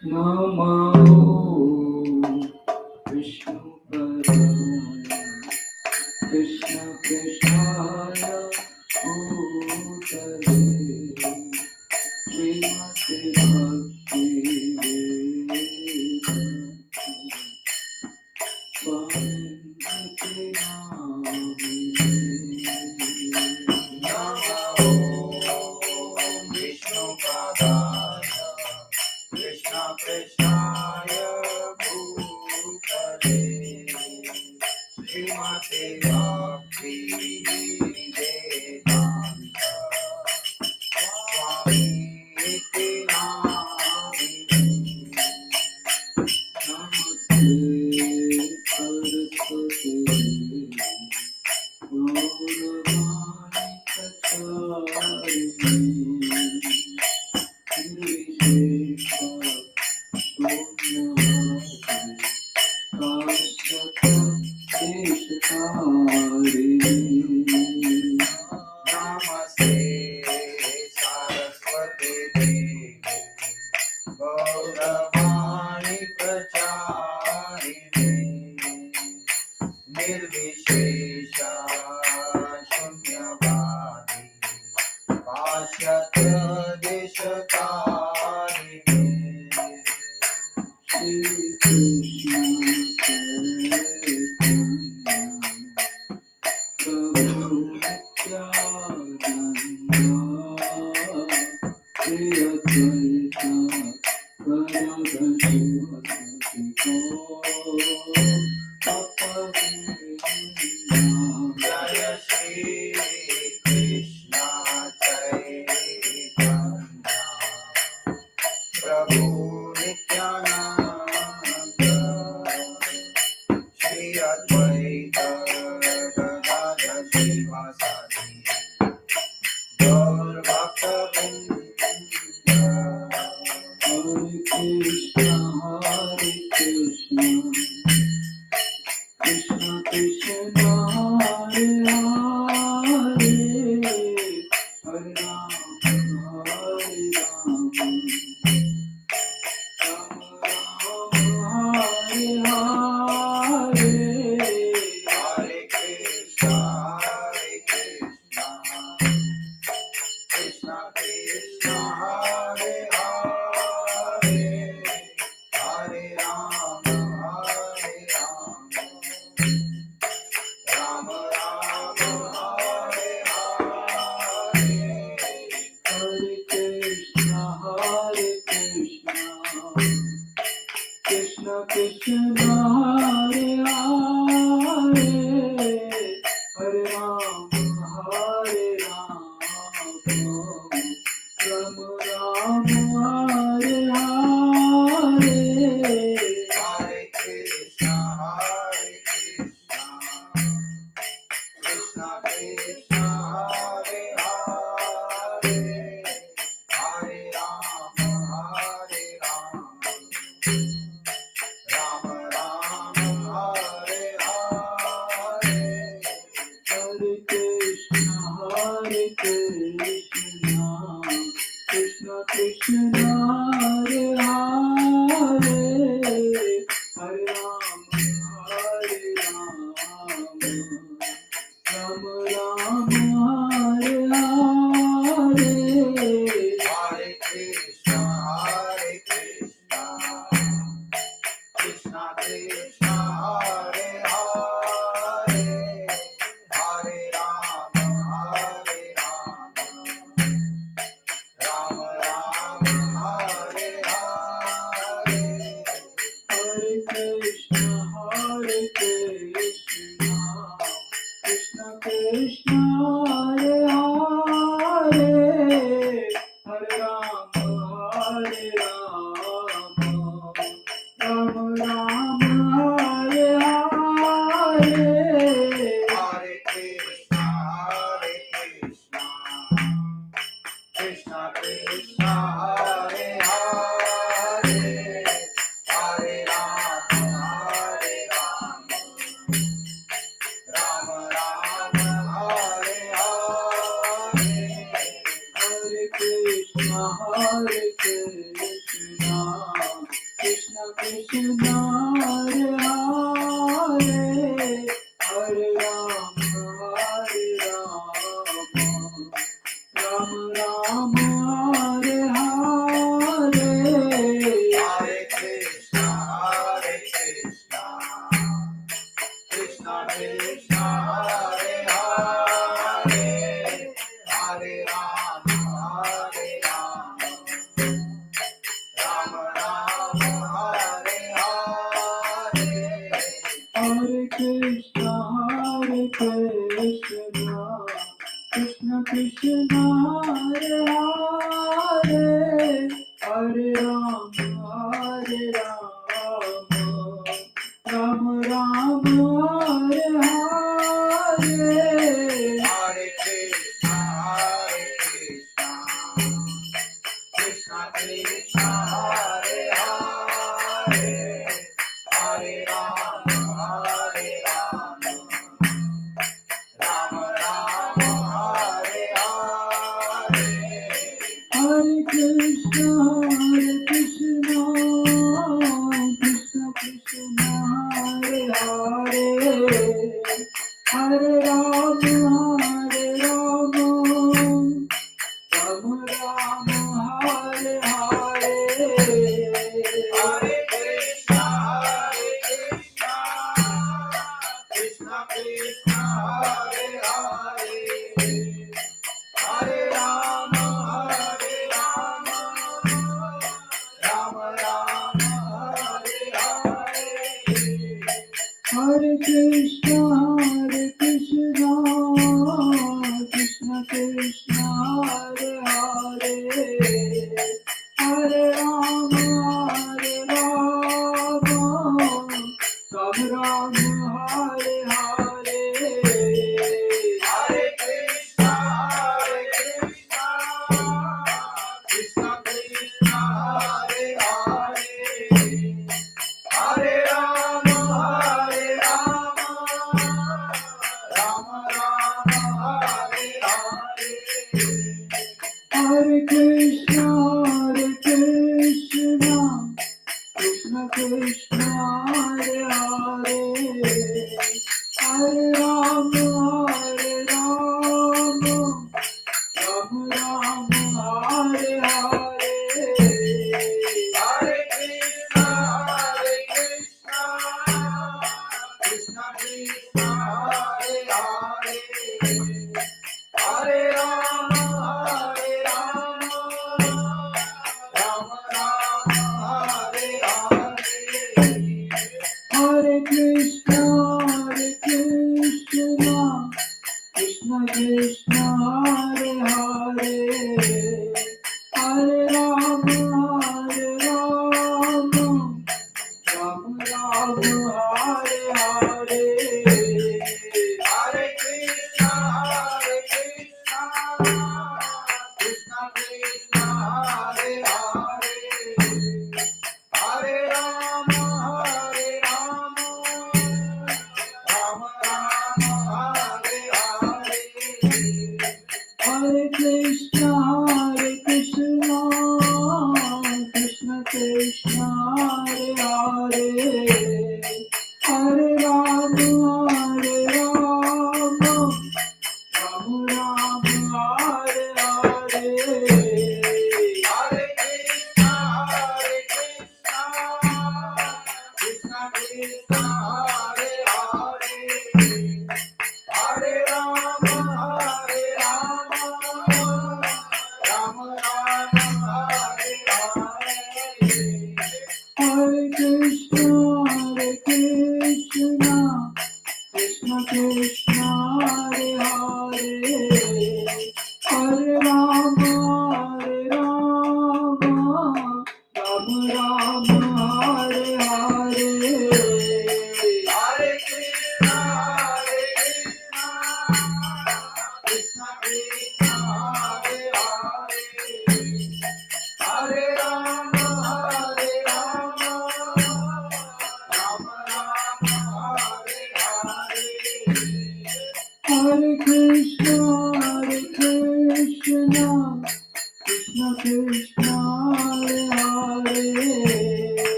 Namo Vishnu Padaya Krishna Krishnaya Bhutale Srimati Bhakti Vedanta Swami Namo Vishnu Padaya Krishna Krishnaya Bhutale Srimati Bhakti Vedanta Swami Namaste Saraswati Gauravani Kacharini Namaste Saraswati Devi Gauravani Pracharini Nirvishesha Shunyavadi Pashyatra Deshatarini Shri Krishna Jaya Shri Krishna Chaitanya Prabhu Nityananda Shri Advaita Gadadhar Srivasadi Gaur Bhakta-vrinda Hare Krishna Krishna Krishna Hare Hare Hare Rama Hare Rama Hare Krishna, Krishna Krishna, Hare Hare, Hare Rama, Hare Rama, Rama Rama, Hare Hare, Hare Krishna, Krishna Krishna, Hare Hare, Hare Rama, Hare Rama, Rama Rama, Hare Hare, Hare Krishna, Krishna Krishna, Hare Hare, Hare Rama, Hare Rama. Rama Rama Hare Hare Hare Krishna Krishna Krishna Hare Hare Hare Rama Hare Rama Rama Rama Hare Hare Hare Krishna Krishna Krishna Hare Hare Hare Rama Hare Rama Rama Rama Hare Hare Hare Krishna Krishna Krishna Hare Hare Hare Rama Hare Rama Rama Rama Hare Hare Hare Krishna Krishna Krishna Hare Hare Hare Rama Hare Rama Rama Rama Hare Hare Hare Krishna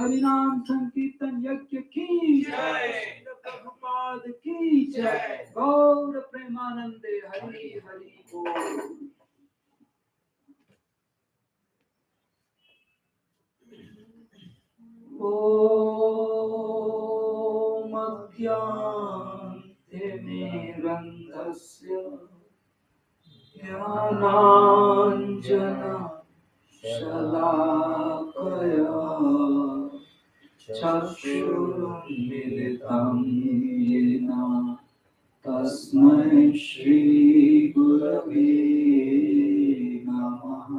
हरिनाम संकीर्तन यज्ञ की जय, प्रभुपाद की जय, गौर प्रेमानंदे हरि हरि बोल। ओम अज्ञानतिमिरन्धस्य ज्ञानाञ्जना शलाकया चक्षुरुन्मिलितं येन तस्मै श्रीगुरवे नमः।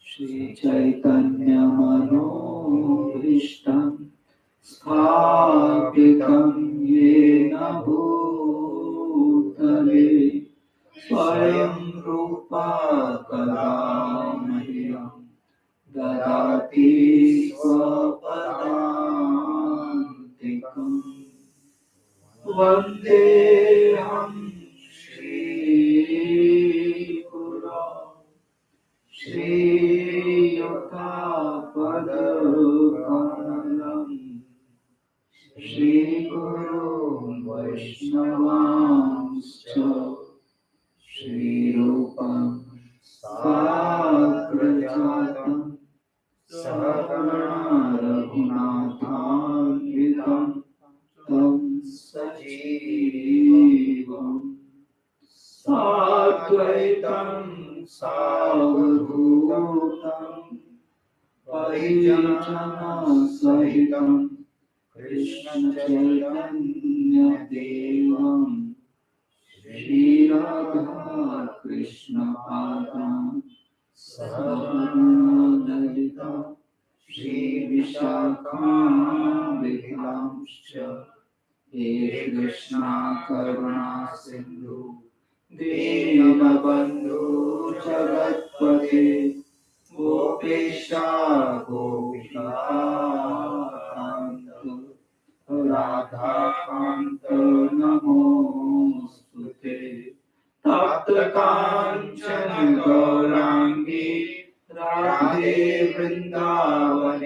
श्रीचैतन्यमनोभीष्टं स्थापितं येन भूतले स्वयं रूपा कदा मह्यं ददाति स्वपदान्तिकम्। वन्देऽहं श्रीगुरो श्रीयुतापदकमलं श्रीगुरुं वैष्णवांश्च श्रीरूपं साग्रजातं सहगणा रघुनाथान्वितं तं सजीवम् साद्वैतं सावधूतं परिजनसहितं कृष्णचैतन्यदेवं श्रीराधा कृष्णपादान् सहगणललिता श्रीविशाखान्वितांश्च हे कृष्णा करुणा सिन्धु दीनबन्धु जगत्पते गोपेशा गोपिकान्त राधाकान्त नमोऽस्तुते। तप्तकाञ्चन गौराङ्गी राधे वृन्दावनेश्वरी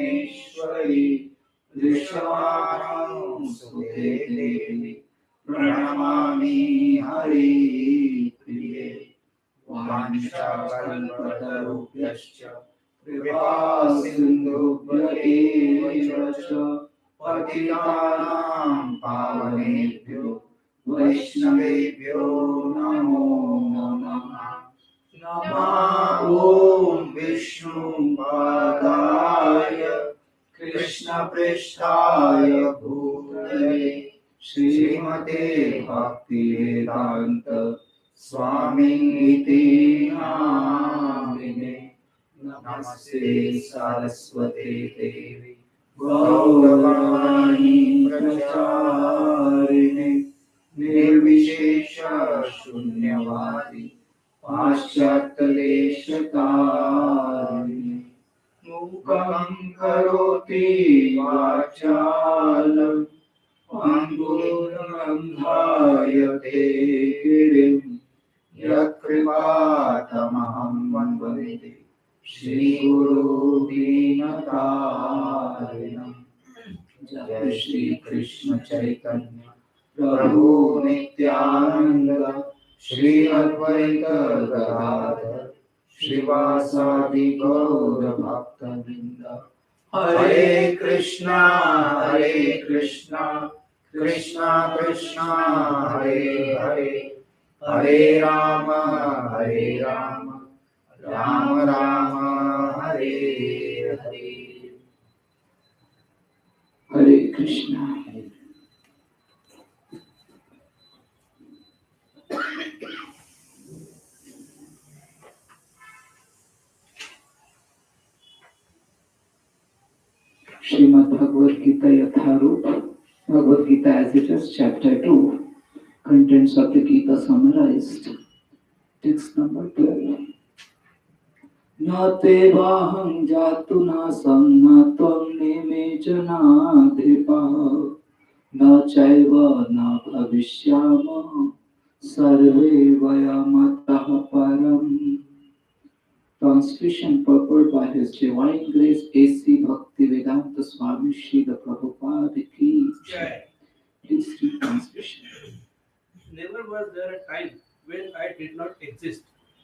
वृषभानुसुते देवी प्रणमामि हरिप्रिये। वाञ्छाकल्पतरुभ्यश्च कृपासिन्धुभ्य एव च पतितानां पावनेभ्यो वैष्णवेभ्यो नमो नमः। नमः ॐ विष्णुपादाय कृष्णप्रेष्ठाय भूतले श्रीमते भक्तिवेदान्त स्वामिनिति नामिने। नमस्ते सरस्वती देवी गौरवाणी प्रचारिणे निर्विशेष शून्यवादी पाश्चात्यदेशतारिणे। मूकं करोति वाचालं पङ्गुं ध्यायते गिरिं यत्कृपातमहं वन्दे श्रीगुरो दीनतारिणम्। जय श्री कृष्ण चैतन्य प्रभु नित्यानंद श्री अद्वैत गदाधर श्रीवासादि गौर भक्तवृंद। हरे कृष्णा कृष्णा कृष्णा हरे हरे, हरे राम राम राम हरे हरे। हरे Krishna. Srimad Bhagavad Gita Yatharoopa, Bhagavad Gita as it is, chapter 2, contents of the Gita summarized. Text number 12. न ते वाहं जातु नासं न त्वं नेमे जनाधिपः न चैव न भविष्यामः सर्वे वयमतः परम्. Translation purport by His Divine Grace A.C. Bhaktivedanta Swami Srila Prabhupada Ki Jai. Please read translation. Never was there a time when I did not exist,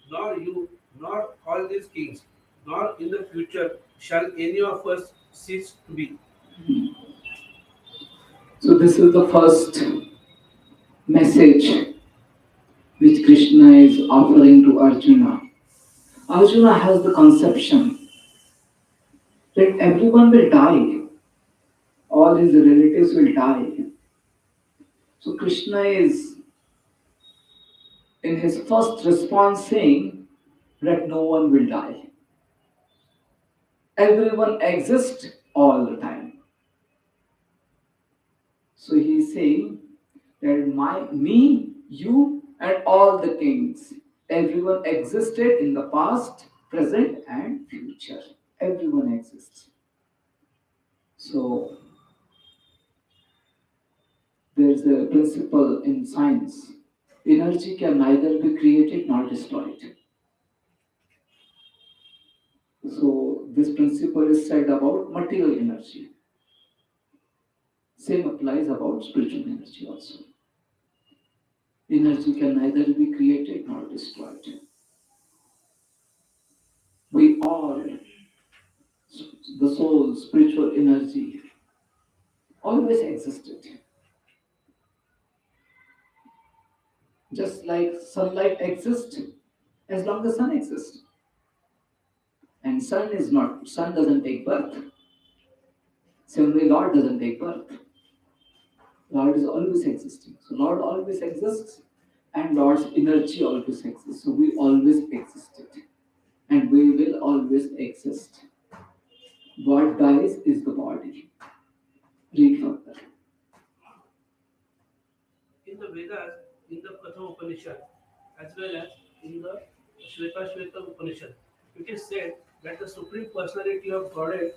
nor you, nor all these kings, nor in the future shall any of us cease to be. So this is the first message which Krishna is offering to Arjuna. Arjuna has the conception that everyone will die, all his relatives will die. So Krishna is in his first response saying that no one will die. Everyone exists all the time. So he is saying that me, you, and all the kings, everyone existed in the past, present, and future. Everyone exists. So there's a principle in science. Energy can neither be created nor destroyed. So this principle is said about material energy. Same applies about spiritual energy also. Energy can neither be created nor destroyed. We all, the soul, spiritual energy, always existed. Just like sunlight exists as long as sun exists. And sun doesn't take birth. Similarly, Lord doesn't take birth. Lord is always existing. So Lord always exists and Lord's energy always exists. So we always existed and we will always exist. What dies is the body. Read further. In the Vedas, in the Katha Upanishad, as well as in the Shveta Upanishad, it is said that the Supreme Personality of Godhead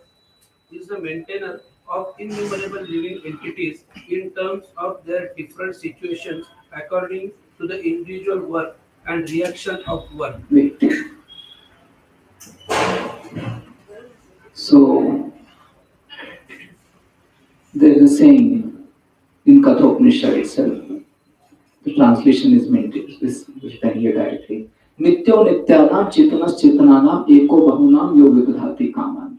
is the maintainer of innumerable living entities in terms of their different situations according to the individual work and reaction of one. Wait. So there is a saying in Katha Upanishad itself. The translation is maintained, is written here directly. Nityo nityanam chetanas chetananam eko bahunam yo vidhati kaman.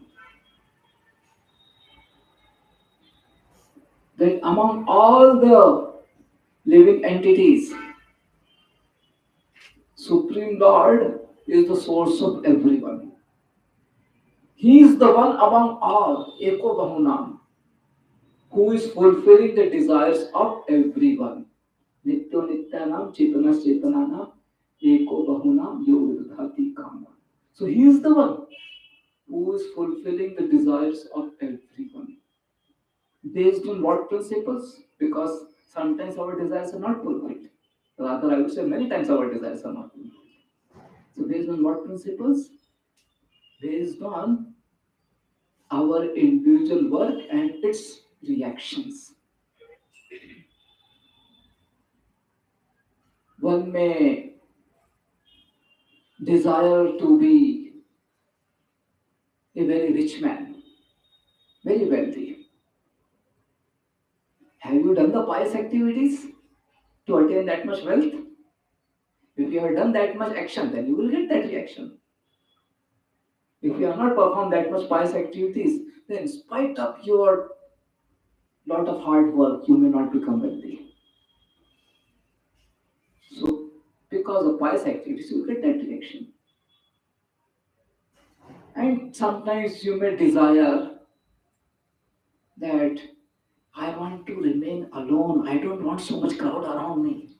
That among all the living entities, Supreme Lord is the source of everyone. He is the one among all, eko bahunam, who is fulfilling the desires of everyone. Nityo nityanam chetanas chetananam eko bahunam yo vidhati kaman. So he is the one who is fulfilling the desires of everyone. Based on what principles? Because sometimes our desires are not fulfilled. Rather, I would say many times our desires are not fulfilled. So, based on what principles? Based on our individual work and its reactions. One may desire to be a very rich man, very wealthy. Have you done the pious activities to attain that much wealth? If you have done that much action, then you will get that reaction. If you have not performed that much pious activities, then in spite of your lot of hard work, you may not become wealthy. So, because of pious activities, you get that reaction. And sometimes you may desire that I want to remain alone. I don't want so much crowd around me.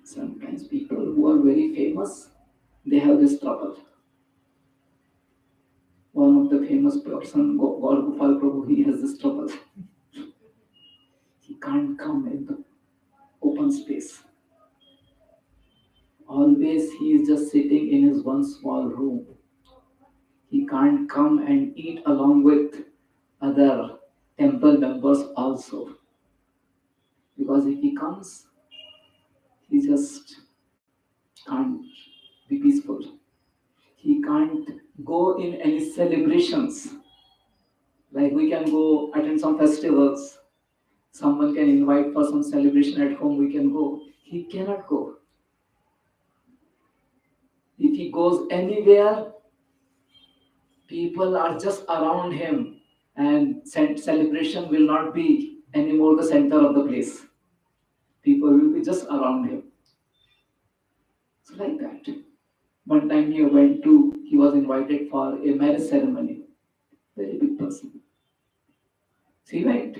Sometimes people who are very famous, they have this trouble. One of the famous person, Gaur Gopal Prabhu, he has this trouble. He can't come in the open space. Always he is just sitting in his one small room. He can't come and eat along with other temple members also. Because if he comes, he just can't be peaceful. He can't go in any celebrations. Like we can go attend some festivals. Someone can invite for some celebration at home, we can go. He cannot go. If he goes anywhere, people are just around him and celebration will not be anymore the center of the place. People will be just around him. So like that. One time he was invited for a marriage ceremony. Very big person. So he went.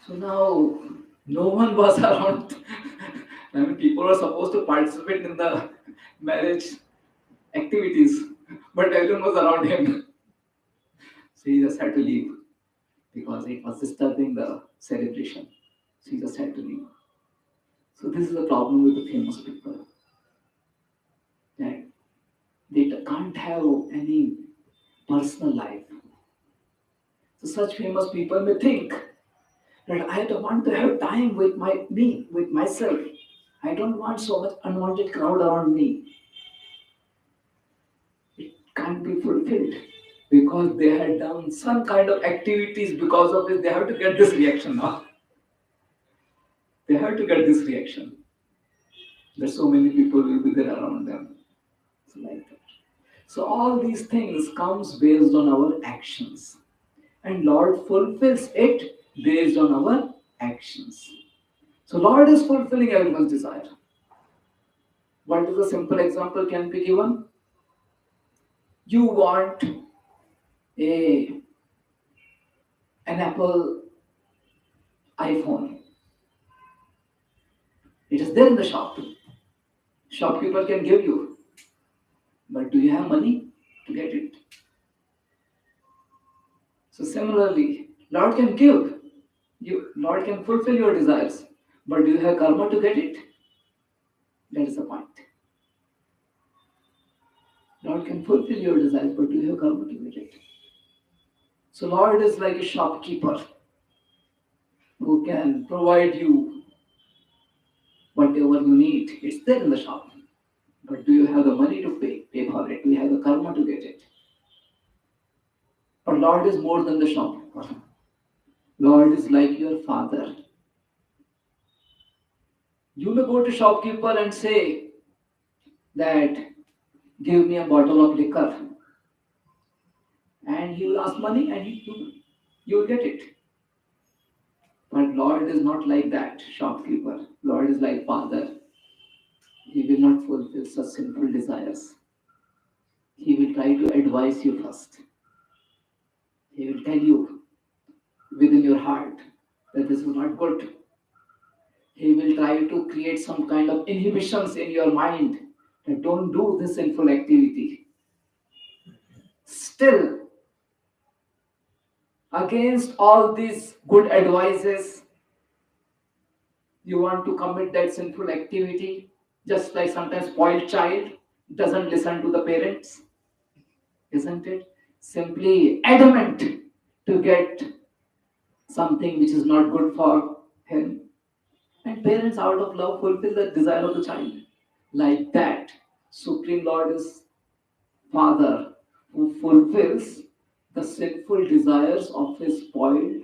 So now no one was around. I mean, people were supposed to participate in the marriage activities, but everyone was around him. So he just had to leave because it was disturbing the celebration. So he just had to leave. So this is the problem with the famous people that they can't have any personal life. So such famous people may think that I don't want to have time with with myself. I don't want so much unwanted crowd around me. It can't be fulfilled because they had done some kind of activities because of it. They have to get this reaction now. They have to get this reaction. That so many people will be there around them. So like that. So all these things comes based on our actions. And Lord fulfills it based on our actions. So Lord is fulfilling everyone's desire. What is a simple example can be given? You want a an Apple iPhone. It is there in the shop. Shopkeeper can give you. But do you have money to get it? So similarly, Lord can give. Lord can fulfill your desires. But do you have karma to get it? That is the point. Lord can fulfill your desires, but do you have karma to get it? So Lord is like a shopkeeper who can provide you whatever you need. It's there in the shop. But do you have the money to pay for it? Do you have the karma to get it? But Lord is more than the shopkeeper. Lord is like your father. You may go to shopkeeper and say that give me a bottle of liquor, and he will ask money and you will get it. But Lord is not like that shopkeeper. Lord is like father. He will not fulfill such sinful desires. He will try to advise you first. He will tell you within your heart that this is not good. He will try to create some kind of inhibitions in your mind that don't do this sinful activity. Still, against all these good advices, you want to commit that sinful activity, just like sometimes spoiled child doesn't listen to the parents, isn't it? Simply adamant to get something which is not good for him. And parents, out of love, fulfill the desire of the child. Like that, Supreme Lord is Father who fulfills the sinful desires of his spoiled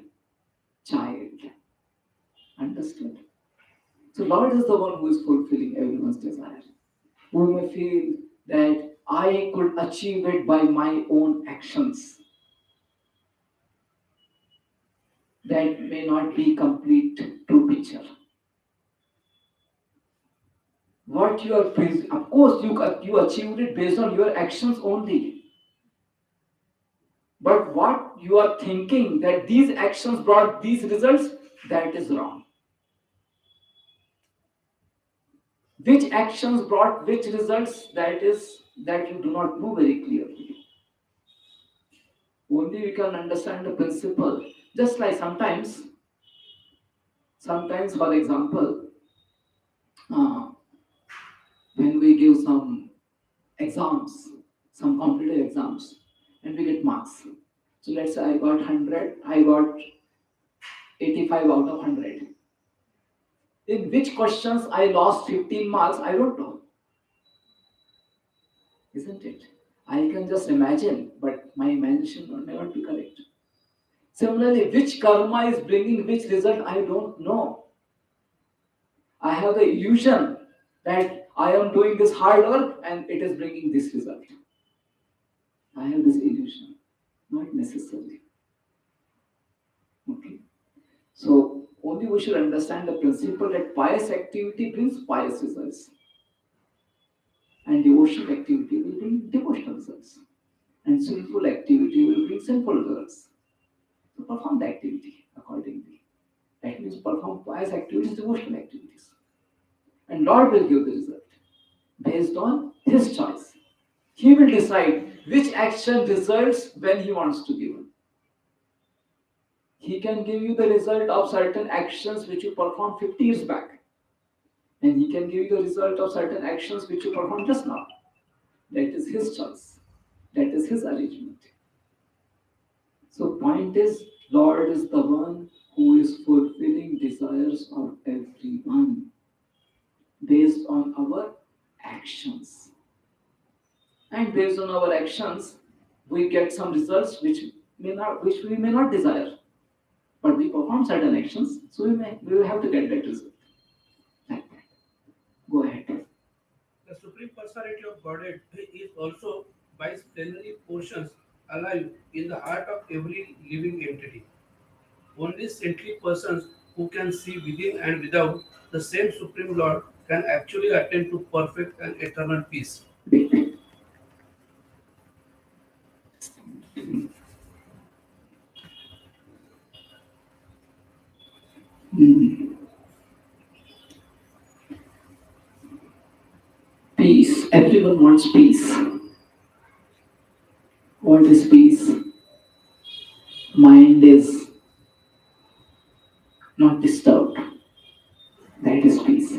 child. Understood? So, Lord is the one who is fulfilling everyone's desire. Who may feel that I could achieve it by my own actions. That may not be complete true picture. What you are, of course, you achieved it based on your actions only. But what you are thinking that these actions brought these results, that is wrong. Which actions brought which results, that is that you do not know very clearly. Only you can understand the principle. Just like sometimes, for example, uh, when we give some exams, some competitive exams, and we get marks. So let's say I got 100, I got 85 out of 100. In which questions I lost 15 marks, I don't know, isn't it? I can just imagine, but my imagination may not be correct. Similarly, which karma is bringing which result, I don't know. I have the illusion that I am doing this hard work and it is bringing this result. I have this illusion, not necessarily. Okay. So only we should understand the principle that pious activity brings pious results, and devotional activity will bring devotional results, and sinful activity will bring sinful results. So perform the activity accordingly. That means perform pious activities, devotional activities, and Lord will give the result based on His choice. He will decide which action results when He wants to give. He can give you the result of certain actions which you performed 50 years back, and He can give you the result of certain actions which you performed just now. That is His choice. That is His arrangement. So, point is, Lord is the one who is fulfilling desires of everyone based on our actions. And based on our actions, we get some results which we may not desire. But we perform certain actions, so we will have to get that result. Like that. Go ahead. The Supreme Personality of Godhead is also by its plenary portions alive in the heart of every living entity. Only saintly persons who can see within and without the same Supreme Lord can actually attain to perfect and eternal peace. Mm. Peace. Everyone wants peace. What is peace? Mind is not disturbed. That is peace.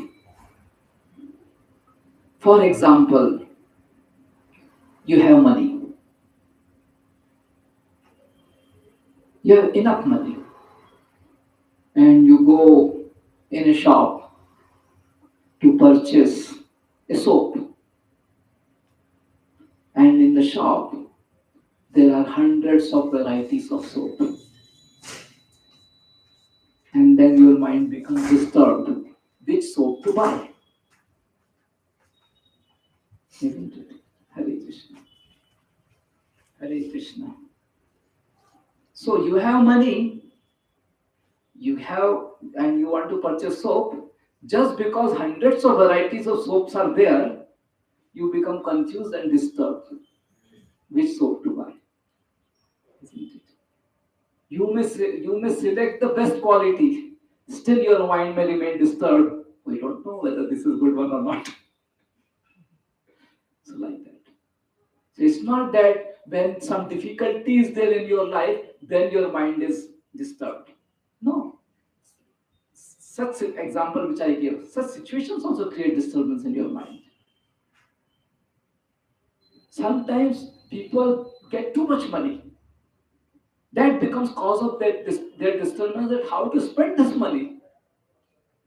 For example, you have money. You have enough money, and you go in a shop to purchase a soap. And in the shop, there are hundreds of varieties of soap. And then your mind becomes disturbed. Which soap to buy? Isn't it? Hare Krishna. Hare Krishna. So you have money, you have, and you want to purchase soap. Just because hundreds of varieties of soaps are there, you become confused and disturbed. Which soap to buy? Isn't it? You may select the best quality. Still, your mind may remain disturbed. We don't know whether this is good one or not. So like that. So it's not that when some difficulty is there in your life, then your mind is disturbed. No. Such example which I give, such situations also create disturbance in your mind. Sometimes people get too much money. That becomes cause of their disturbance that how to spend this money.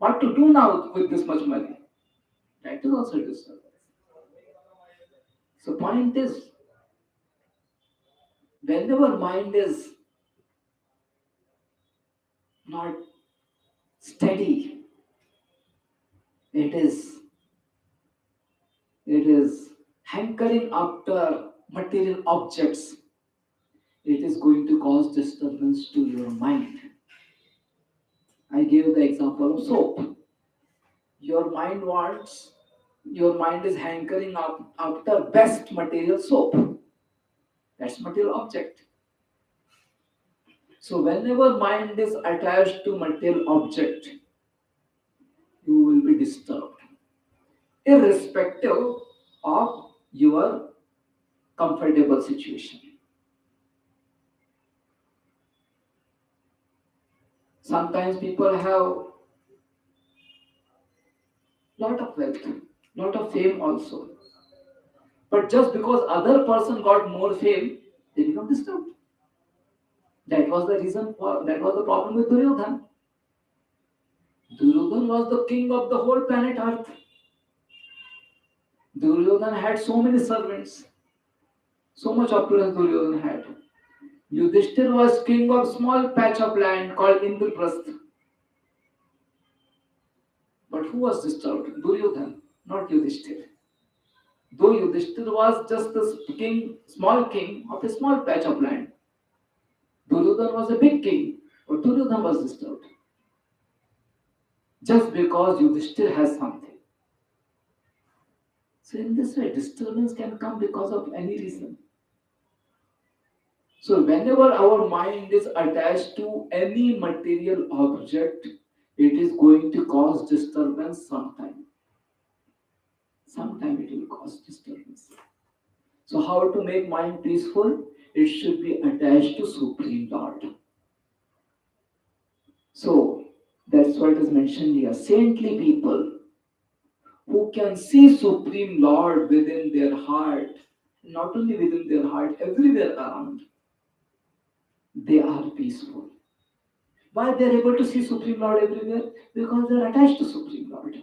What to do now with this much money? That is also disturbance. So point is, whenever mind is not steady, it is it is hankering after material objects, it is going to cause disturbance to your mind. I gave the example of soap. Your mind wants, your mind is hankering after best material soap. That's material object. So whenever mind is attached to material object, you will be disturbed, irrespective of your comfortable situation. Sometimes people have lot of wealth, lot of fame also. But just because other person got more fame, they become disturbed. That was the reason for that was the problem with Duryodhan. Duryodhan was the king of the whole planet Earth. Duryodhan had so many servants, so much opulence Duryodhan had. Yudhishthir was king of small patch of land called Indraprasth. But who was disturbed? Duryodhan, not Yudhishthir. Though Yudhishthir was just the king, small king of a small patch of land, Duryodhan was a big king, but Duryodhan was disturbed just because Yudhishthir has something. So in this way, disturbance can come because of any reason. So whenever our mind is attached to any material object, it is going to cause disturbance sometime. Sometime it will cause disturbance. So how to make mind peaceful? It should be attached to Supreme Lord. So that's what is mentioned here. Saintly people who can see Supreme Lord within their heart, not only within their heart, everywhere around, they are peaceful. Why they are able to see Supreme Lord everywhere? Because they are attached to Supreme Lord.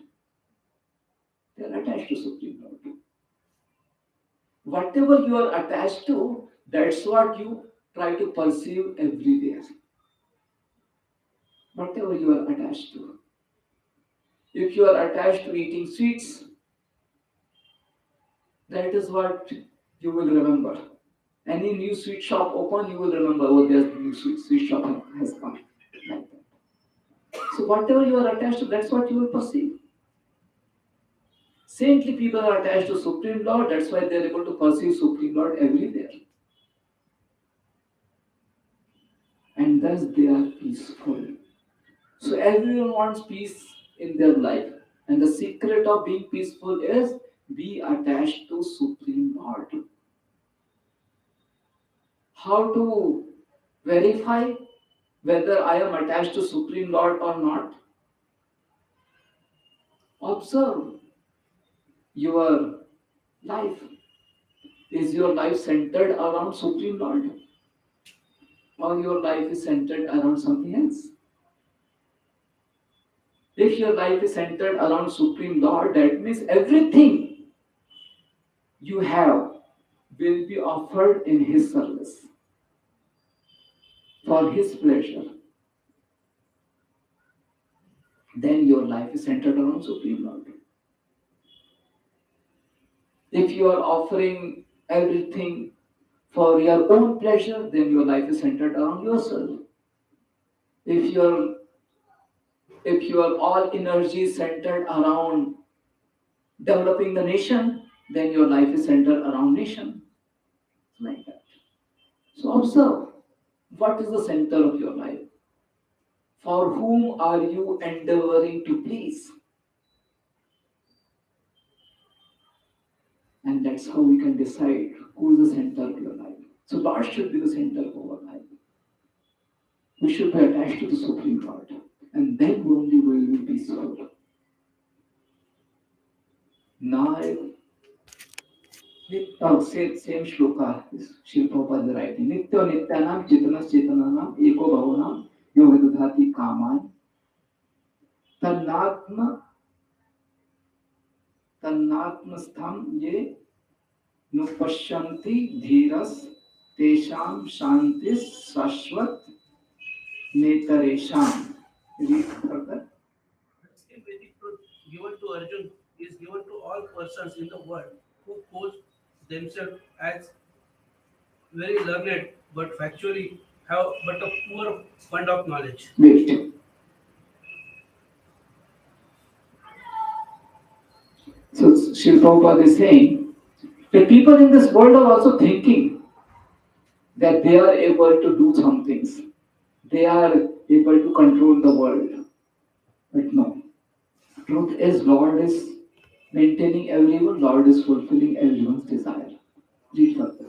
They are attached to Supreme Lord. Whatever you are attached to, that's what you try to perceive everywhere. Whatever you are attached to. If you are attached to eating sweets, that is what you will remember. Any new sweet shop open, you will remember, oh, there's a new sweet shop has come. Like that. So whatever you are attached to, that's what you will perceive. Saintly people are attached to Supreme Lord, that's why they are able to perceive Supreme Lord everywhere. And thus they are peaceful. So everyone wants peace in their life. And the secret of being peaceful is be attached to Supreme Lord. How to verify whether I am attached to Supreme Lord or not? Observe your life. Is your life centered around Supreme Lord? Or your life is centered around something else? If your life is centered around Supreme Lord, that means everything you have will be offered in His service for His pleasure. Then your life is centered around Supreme Lord. If you are offering everything for your own pleasure, then your life is centered around yourself. If your if your all energy is centered around developing the nation, then your life is centered around nation. Like that. So observe what is the center of your life. For whom are you endeavoring to please? And that's how we can decide who is the center of your life. So Lord should be the center of our life. We should be attached to the Supreme Lord. And then only we will be peaceful. Now, same shloka is Srila Prabhupada is writing. Nitya nityanam chetanas chetananam eko bhavanam yovedudhati kaman. तन्नात्म तन्नात्मस्थम ये नुपश्यन्ति धीरस तेषाम शांति शाश्वत नेतरेषाम. Read further. The same Vedic truth given to Arjun is given to all persons in the world who pose themselves as very learned but factually have but a poor fund of knowledge. Wait. So Sri Prabhupada is saying the people in this world are also thinking that they are able to do some things. They are able to control the world. But no. Truth is Lord is maintaining everyone, Lord is fulfilling everyone's desire. Read further.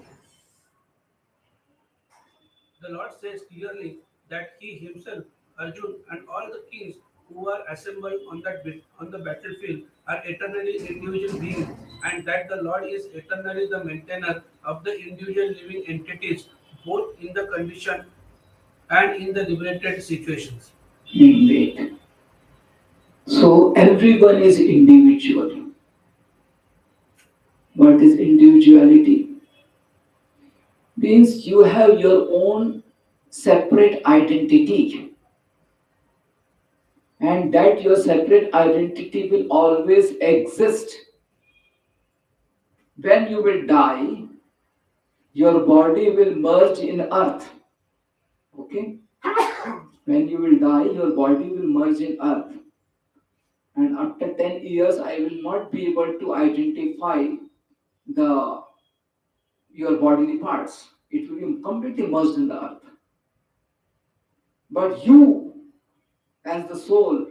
The Lord says clearly that He Himself, Arjun, and all the kings who are assembled on on the battlefield are eternally individual beings, and that the Lord is eternally the maintainer of the individual living entities, both in the condition and in the liberated situations. Wait. So everyone is individual. What is individuality? Means you have your own separate identity, and that your separate identity will always exist. When you will die, your body will merge in earth. Okay? When you will die, your body will merge in earth. And after 10 years, I will not be able to identify the your bodily parts. It will be completely merged in the earth. But you, as the soul,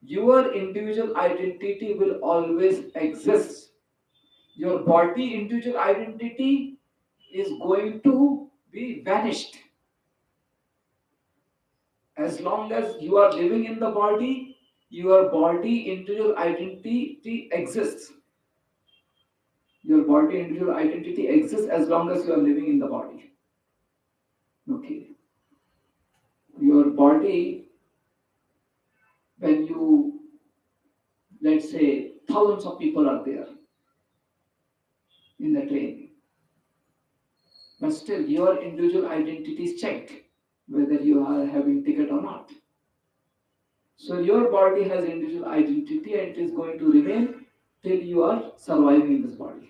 your individual identity will always exist. Your body individual identity is going to be vanished. As long as you are living in the body, your body individual identity exists. Your body individual identity exists as long as you are living in the body. Okay. Your body, when you, let's say, thousands of people are there in the train, but still your individual identity is checked whether you are having ticket or not. So your body has individual identity and it is going to remain till you are surviving in this body.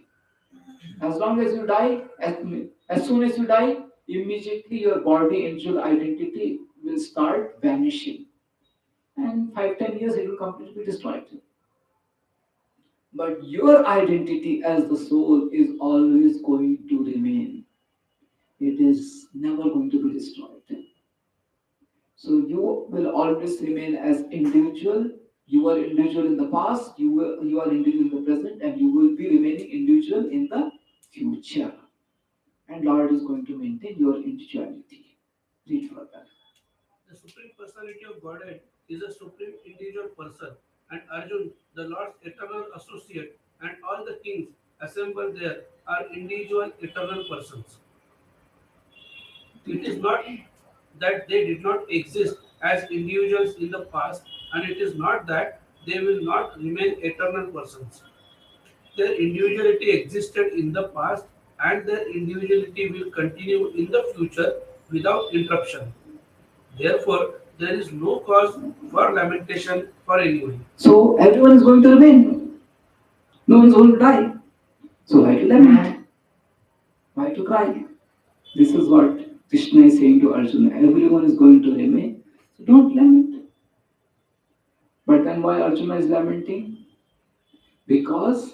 As long as you die, as soon as you die, immediately your body individual identity will start vanishing. And 5-10 years it will completely be destroyed. But your identity as the soul is always going to remain. It is never going to be destroyed. So you will always remain as individual. You are individual in the past, you are individual in the present, and you will be remaining individual in the future. And Lord is going to maintain your individuality. Read further. The Supreme Personality of Godhead is a supreme individual person, and Arjun, the Lord's eternal associate, and all the kings assembled there are individual eternal persons. It is not that they did not exist as individuals in the past, and it is not that they will not remain eternal persons. Their individuality existed in the past, and their individuality will continue in the future without interruption. Therefore, there is no cause for lamentation for anyone. So everyone is going to remain. No one is going to die. So why to lament? Why to cry? This is what Krishna is saying to Arjuna. Everyone is going to remain. So don't lament. But then why Arjuna is lamenting? Because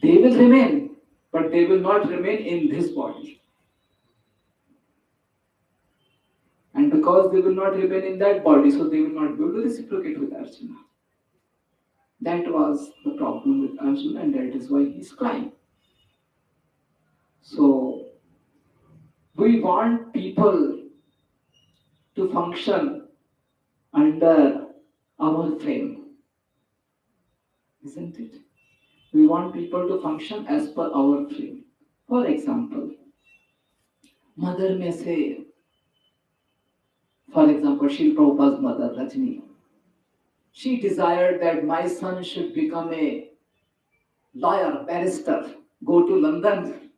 they will remain, but they will not remain in this body. And because they will not remain in that body, so they will not be able to reciprocate with Arjuna. That was the problem with Arjuna, and that is why he is crying. So we want people to function under our frame, isn't it? We want people to function as per our frame. For example, mother may say, For example, Srila Prabhupada's mother, Rajni, she desired that my son should become a lawyer, barrister, go to London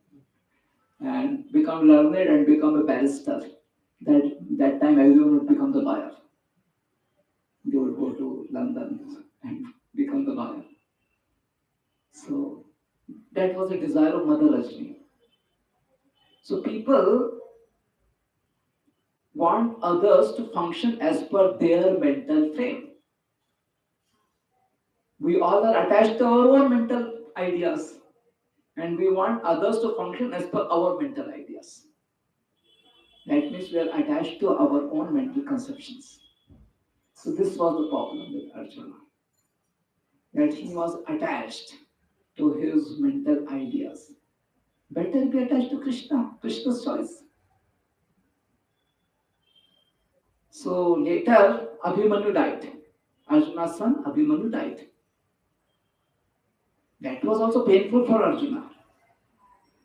and become learned and become a barrister. That time everyone would become the lawyer. They would go to London and become the lawyer. So that was a desire of Mother Rajni. So people want others to function as per their mental frame. We all are attached to our own mental ideas and we want others to function as per our mental ideas. That means we are attached to our own mental conceptions. So this was the problem with Arjuna, that he was attached to his mental ideas. Better be attached to Krishna, Krishna's choice. So later, Abhimanyu died. Arjuna's son Abhimanyu died. That was also painful for Arjuna.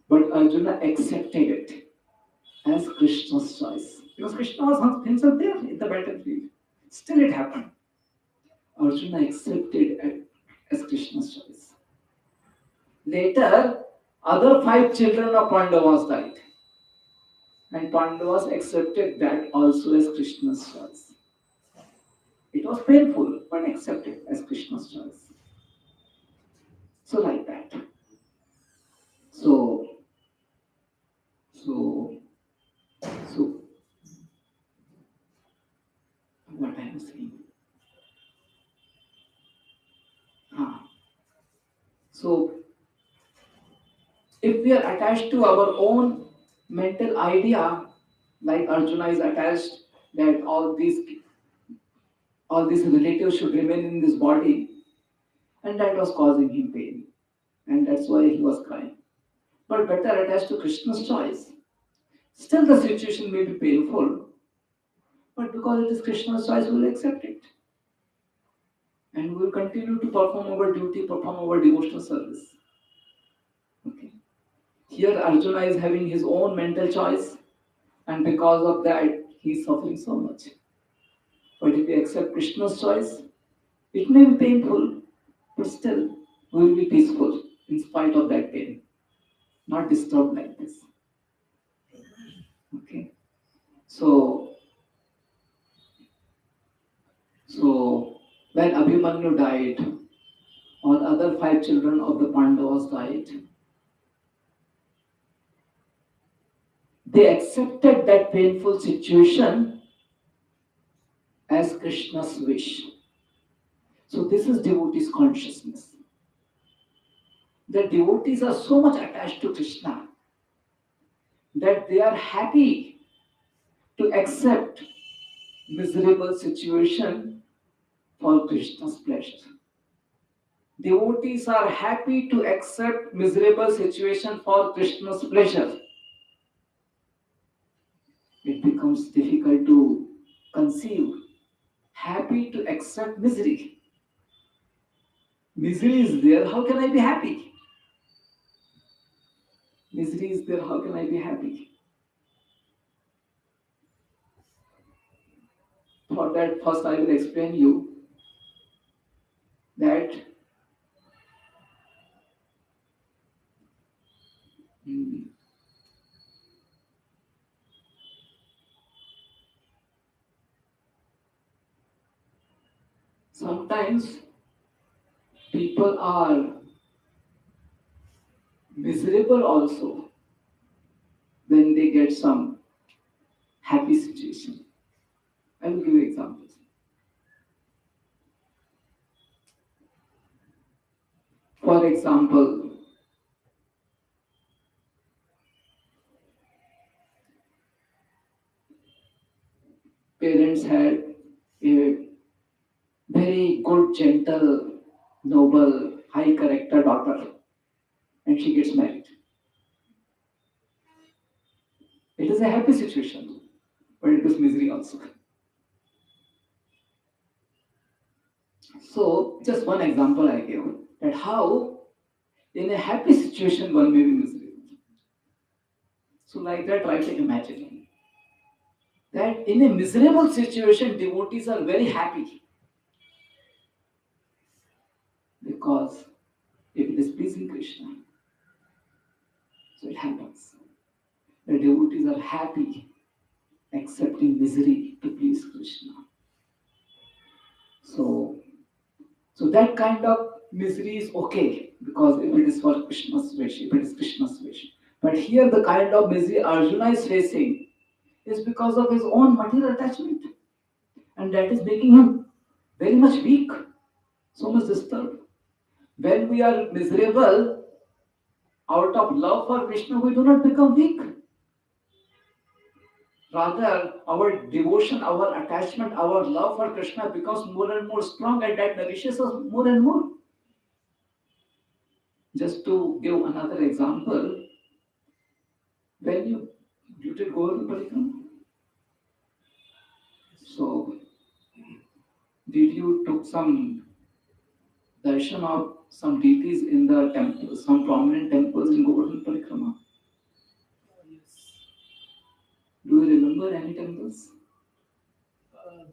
But Arjuna accepted it as Krishna's choice. Because Krishna was himself there in the battlefield. Still it happened. Arjuna accepted it as Krishna's choice. Later, other five children of Pandavas died. And Pandavas accepted that also as Krishna's choice. It was painful, but accepted as Krishna's choice. So like that. So, so, so, what I was saying. Ah. So, if we are attached to our own mental idea, like Arjuna is attached that all these relatives should remain in this body, and that was causing him pain, and that's why he was crying. But better attached to Krishna's choice. Still, the situation may be painful, but because it is Krishna's choice, we will accept it, and we will continue to perform our duty, perform our devotional service. Okay. Here, Arjuna is having his own mental choice, and because of that, he is suffering so much. But if we accept Krishna's choice, it may be painful, but still we will be peaceful in spite of that pain, not disturbed like this. Okay. So, so when Abhimanyu died, all other five children of the Pandavas died, they accepted that painful situation as Krishna's wish. So this is devotees' consciousness. The devotees are so much attached to Krishna that they are happy to accept miserable situation for Krishna's pleasure. Devotees are happy to accept miserable situation for Krishna's pleasure. It becomes difficult to conceive. Happy to accept misery. Misery is there, how can I be happy? Misery is there, how can I be happy? For that, first I will explain you that mm, sometimes people are miserable also when they get some happy situation. I will give you examples. For example, parents had a very good, gentle, noble, high character daughter, and she gets married. It is a happy situation, but it is misery also. So, just one example I gave that how in a happy situation one may be miserable. So, like that, try to imagine that in a miserable situation, devotees are very happy because if it is pleasing Krishna, so it happens. The devotees are happy accepting misery to please Krishna. So, so that kind of misery is okay because if it is for Krishna's wish, if it is Krishna's wish. But here the kind of misery Arjuna is facing is because of his own material attachment, and that is making him very much weak, so much disturbed. When we are miserable out of love for Krishna, we do not become weak. Rather, our devotion, our attachment, our love for Krishna becomes more and more strong, and that nourishes us more and more. Just to give another example, when you did Govardhan Parikram, so did you took some darshan of some deities in the temple, some prominent temples in Govardhan Parikrama? Yes. Do you remember any temples?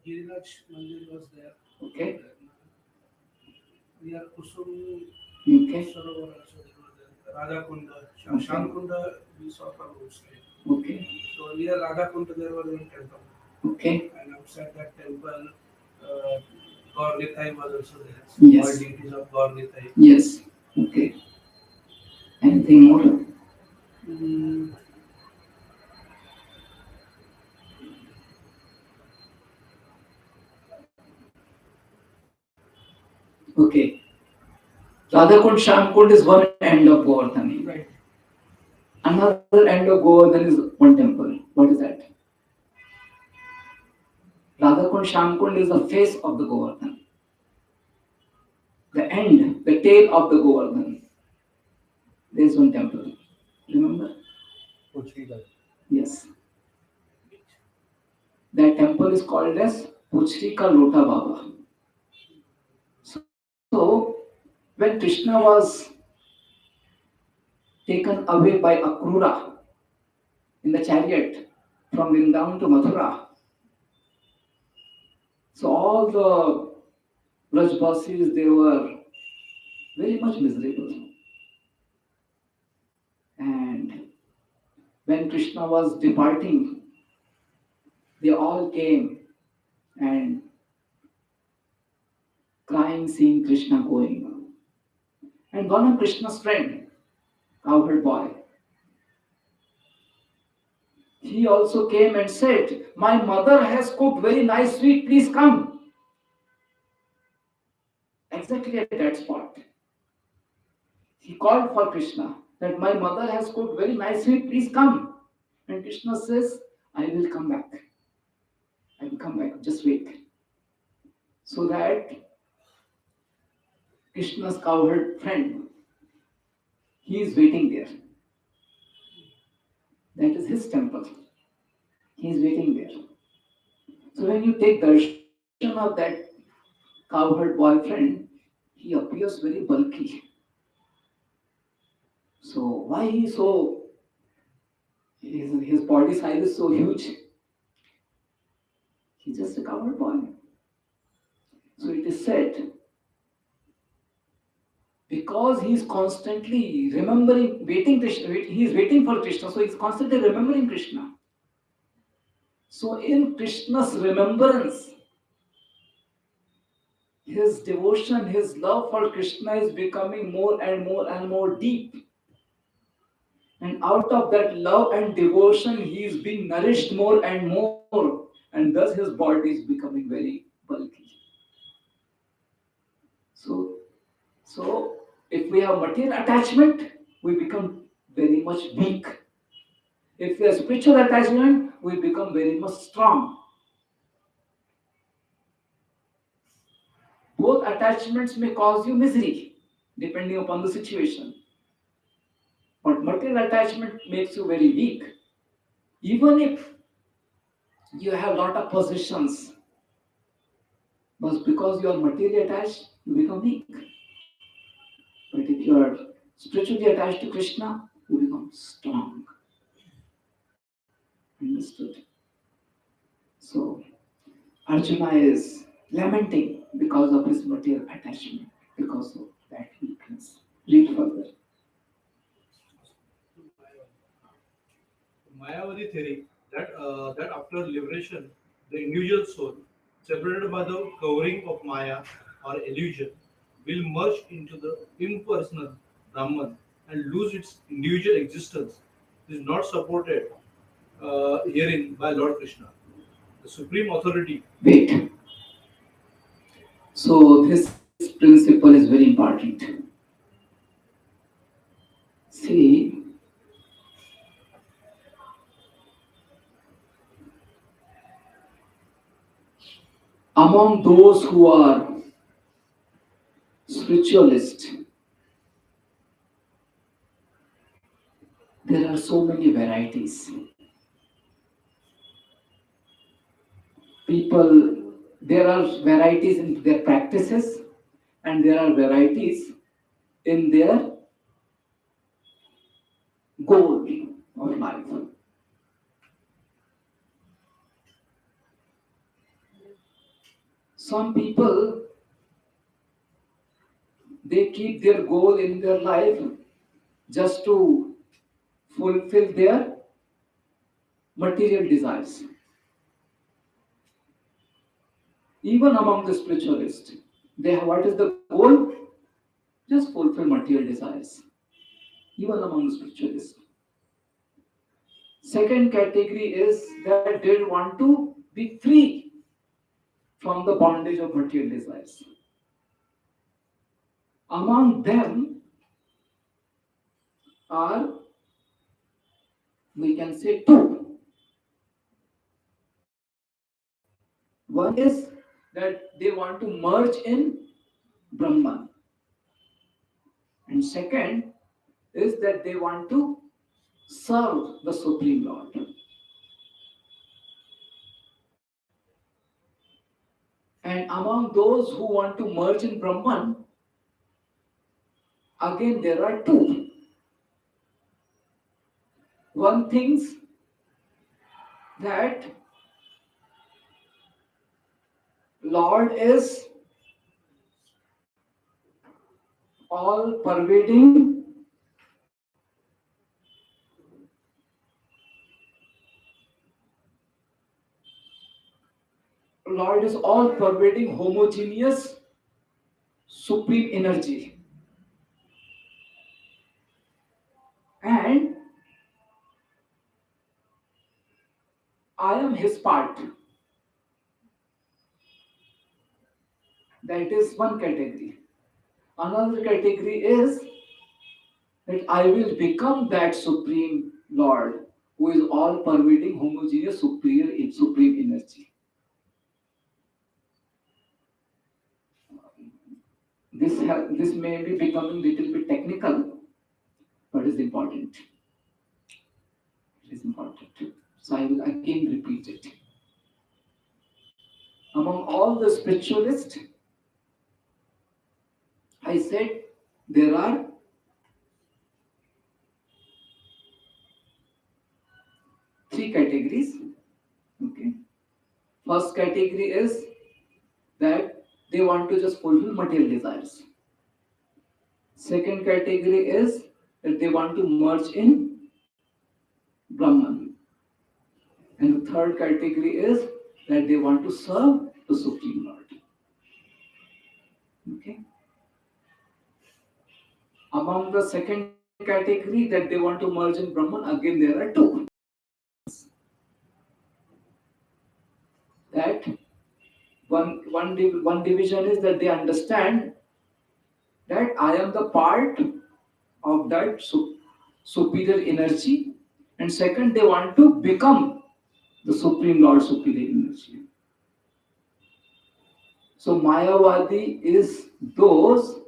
Giriraj Mandir was there. Okay, Then, near Kusum okay, Sarovar also there was there. Radha Kunda, okay, Shan Kunda we saw from outside. okay, So near Radha Kunda there was one temple, okay. and outside that temple, uh, Gaur Nitai was also there. All Yes, deities of Gaur Nitai. yes, okay. Anything more? Mm, Okay. Radhakund Shamkund is one end of Govardhan. right. Another end of Govardhan is one temple. What is that? Radhakund Shamkund is the face of the Govardhan. The end, the tail of the Govardhan. There is one temple. Remember? Yes. That temple is called as Puchrika Lota Baba. So, when Krishna was taken away by Akrura in the chariot from Vrindavan to Mathura, so all the Brajbasis, they were very much miserable. And when Krishna was departing, they all came and crying, seeing Krishna going. And one of Krishna's friend, cowherd boy, he also came and said, "My mother has cooked very nice sweet, please come." Exactly at that spot, he called for Krishna that my mother has cooked very nice sweet, please come. And Krishna says, "I will come back. I will come back. Just wait." So that Krishna's cowherd friend, he is waiting there. That is his temple. He is waiting there. So when you take darshan of that cowherd boyfriend, he appears very bulky. So why he so his body size is so huge? He's just a cowherd boy. So it is said because he is constantly remembering, waiting Krishna, he is waiting for Krishna, so he is constantly remembering Krishna. So in Krishna's remembrance, his devotion, his love for Krishna is becoming more and more and more deep. And out of that love and devotion, he is being nourished more and more. And thus his body is becoming very bulky. So, so if we have material attachment, we become very much weak. If we have spiritual attachment, we become very much strong. Both attachments may cause you misery, depending upon the situation. But material attachment makes you very weak. Even if you have a lot of possessions, but because you are materially attached, you become weak. But if you are spiritually attached to Krishna, you become strong. Understood? So Arjuna is lamenting because of his material attachment, because of that weakness. Read further. Mayavadi theory that after liberation, the individual soul, separated by the covering of Maya or illusion, will merge into the impersonal Brahman and lose its individual existence, is not supported herein by Lord Krishna. The supreme authority. Wait. So this principle is very important. See, among those who are spiritualists, there are so many varieties. People, there are varieties in their practices, and there are varieties in their goal of life. Some people, they keep their goal in their life just to fulfill their material desires. Even among the spiritualists, they have, what is the goal? Just fulfill material desires. Even among the spiritualists. Second category is that they want to be free from the bondage of material desires. Among them are, we can say, two. One is that they want to merge in Brahman, and second is that they want to serve the Supreme Lord. And among those who want to merge in Brahman, again there are two. One thinks that Lord is all pervading, Lord is all pervading, homogeneous, supreme energy. And I am his part. That is one category. Another category is that I will become that supreme Lord who is all pervading, homogeneous, superior, supreme energy. This may be becoming little bit technical, but is important. It is important. So I will again repeat it. Among all the spiritualists, I said there are three categories. Okay. First category is that they want to just fulfill material desires. Second category is that they want to merge in Brahman. And the third category is that they want to serve the Supreme Lord. Okay. Among the second category that they want to merge in Brahman, again there are two. That one division is that they understand that I am the part of that superior energy, and second they want to become the Supreme Lord superior energy. So Mayavadi is those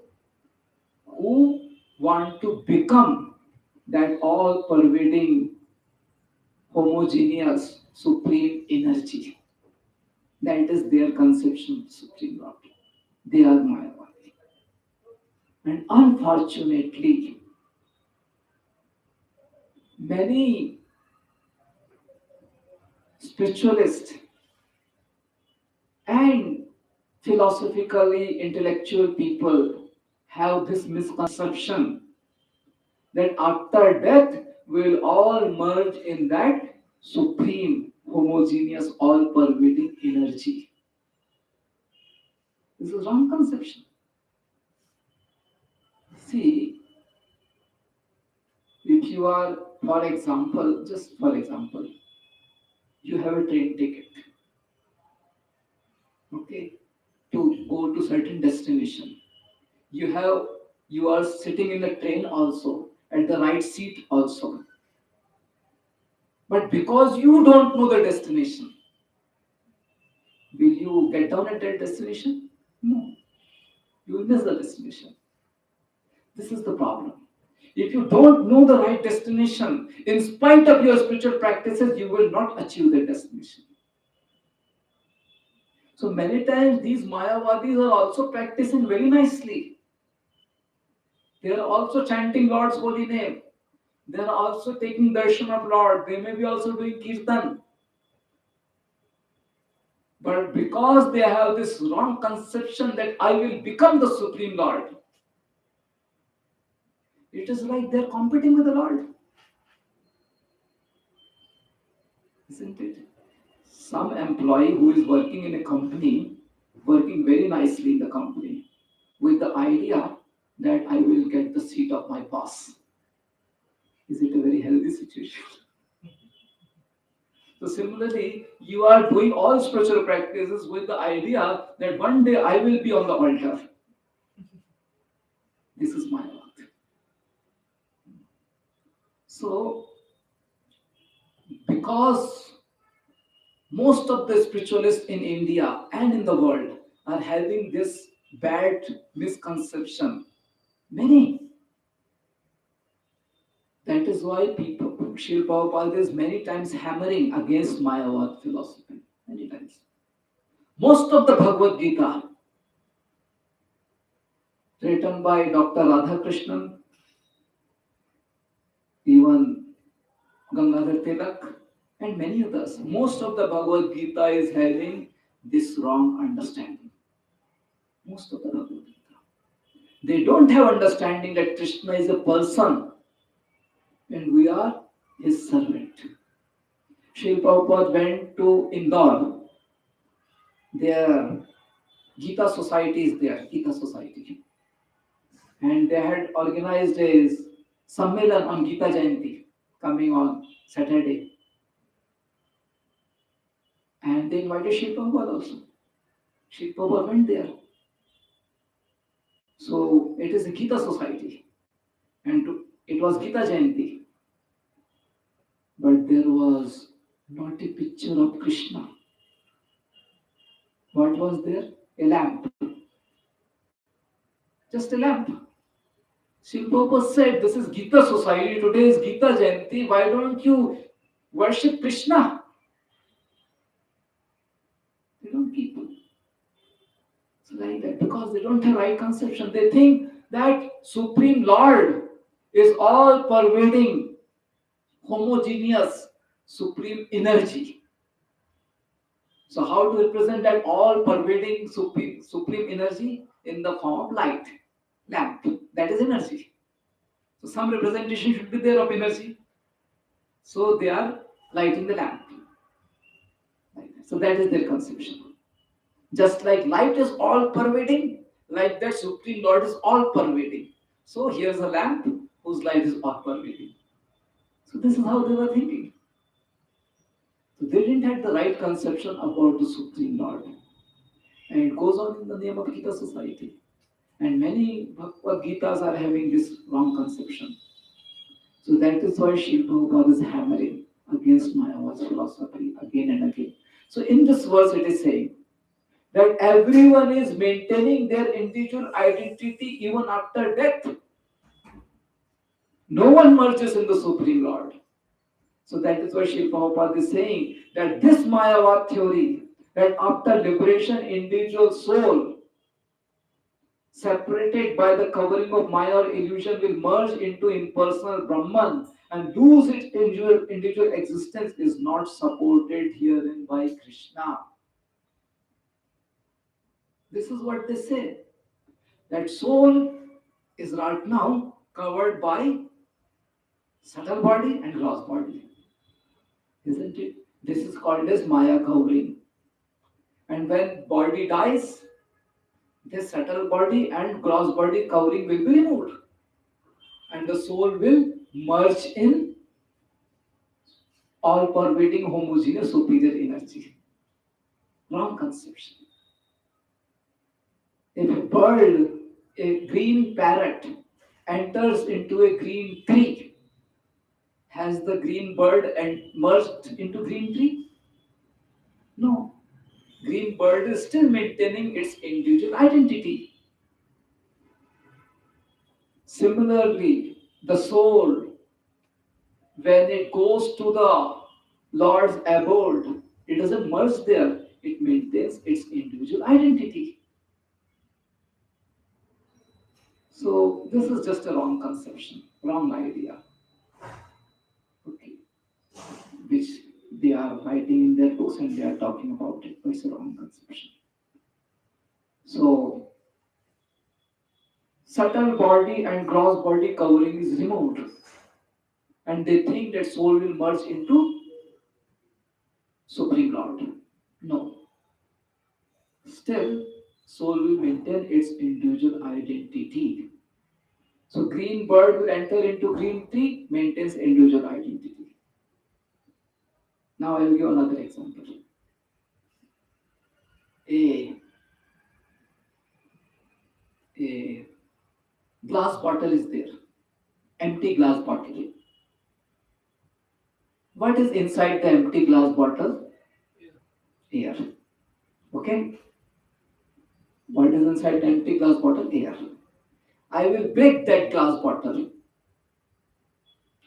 who want to become that all pervading, homogeneous, supreme energy. That is their conception of Supreme Lord. They are Mayavadi. And unfortunately, many spiritualists And philosophically intellectual people have this misconception that after death we will all merge in that supreme, homogeneous, all pervading energy. This is wrong conception. See, if you are, for example, just for example, you have a train ticket, okay, to go to certain destination. You have, you are sitting in the train also, at the right seat also. But because you don't know the destination, will you get down at that destination? No, you will miss the destination. This is the problem. If you don't know the right destination, in spite of your spiritual practices, you will not achieve that destination. So many times these Mayavadis are also practicing very nicely. They are also chanting Lord's holy name. They are also taking darshan of Lord. They may be also doing kirtan. But because they have this wrong conception that I will become the Supreme Lord, it is like they're competing with the Lord, isn't it? Some employee who is working in a company, working very nicely in the company, with the idea that I will get the seat of my boss. Is it a very healthy situation? So similarly, you are doing all spiritual practices with the idea that one day I will be on the altar. This is my lot. So because most of the spiritualists in India and in the world are having this bad misconception. Many. That is why people, Srila Prabhupada is many times hammering against Mayavad philosophy. Many times. Most of the Bhagavad Gita, written by Dr. Radhakrishnan, even Gangadhar Tilak, and many others, most of the Bhagavad Gita is having this wrong understanding. Most of the Bhagavad Gita. They don't have understanding that Krishna is a person and we are his servant. Srila Prabhupada went to Indore. Their Gita Society is there, Gita Society. And they had organized a Sammelan on Gita Jayanti coming on Saturday. And they invited Srila Prabhupada also. Srila Prabhupada went there. So it is a Gita Society. And it was Gita Jayanti. But there was not a picture of Krishna. What was there? A lamp. Just a lamp. Srila Prabhupada said, this is Gita Society, today is Gita Jayanti, why don't you worship Krishna? They don't keep. So like that, because they don't have right conception. They think that Supreme Lord is all pervading, homogeneous, supreme energy. So how to represent that all pervading supreme energy? In the form of light, lamp. That is energy. So some representation should be there of energy. So they are lighting the lamp. So that is their conception. Just like light is all pervading, like that Supreme Lord is all pervading. So here's a lamp whose light is all pervading. So this is how they were thinking. So they didn't have the right conception about the Supreme Lord. And it goes on in the name of Gita Society. And many Bhagavad Gitas are having this wrong conception. So that is why Srila Prabhupada is hammering against Mayavad's philosophy again and again. So in this verse it is saying that everyone is maintaining their individual identity even after death. No one merges in the Supreme Lord. So that is why Srila Prabhupada is saying that this Mayavad theory, that after liberation, individual soul separated by the covering of Maya or illusion will merge into impersonal Brahman and lose its individual existence is not supported herein by Krishna. This is what they say, that soul is right now covered by subtle body and gross body, isn't it? This is called as Maya covering. And when body dies, this subtle body and gross body covering will be removed, and the soul will merge in all pervading homogeneous superior energy. Wrong conception. If a bird, a green parrot, enters into a green tree, has the green bird and merged into green tree? No. Green bird is still maintaining its individual identity. Similarly, the soul, when it goes to the Lord's abode, it doesn't merge there, it maintains its individual identity. So, this is just a wrong conception, wrong idea, okay, which they are writing in their books and they are talking about it, but it's a wrong conception. So, subtle body and gross body covering is removed, and they think that soul will merge into Supreme Lord. No, still, soul will maintain its individual identity. So green bird will enter into green tree, maintains individual identity. Now I will give another example. A, a glass bottle is there, empty glass bottle. What is inside the empty glass bottle? Air. Okay? What is inside the empty glass bottle? Air. I will break that glass bottle.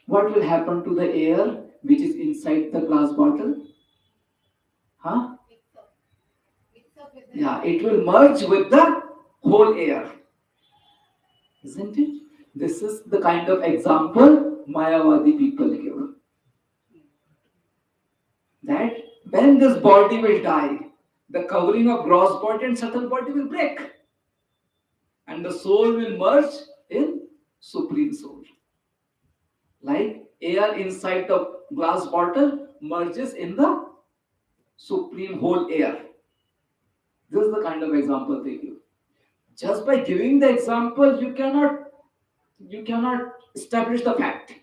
What will happen to the air which is inside the glass bottle? Huh? Yeah, it will merge with the whole air. Isn't it? This is the kind of example Mayavadi people give. That when this body will die, the covering of gross body and subtle body will break, and the soul will merge in Supreme Soul. Like air inside the glass bottle merges in the Supreme whole air. This is the kind of example they give. Just by giving the example, you cannot establish the fact.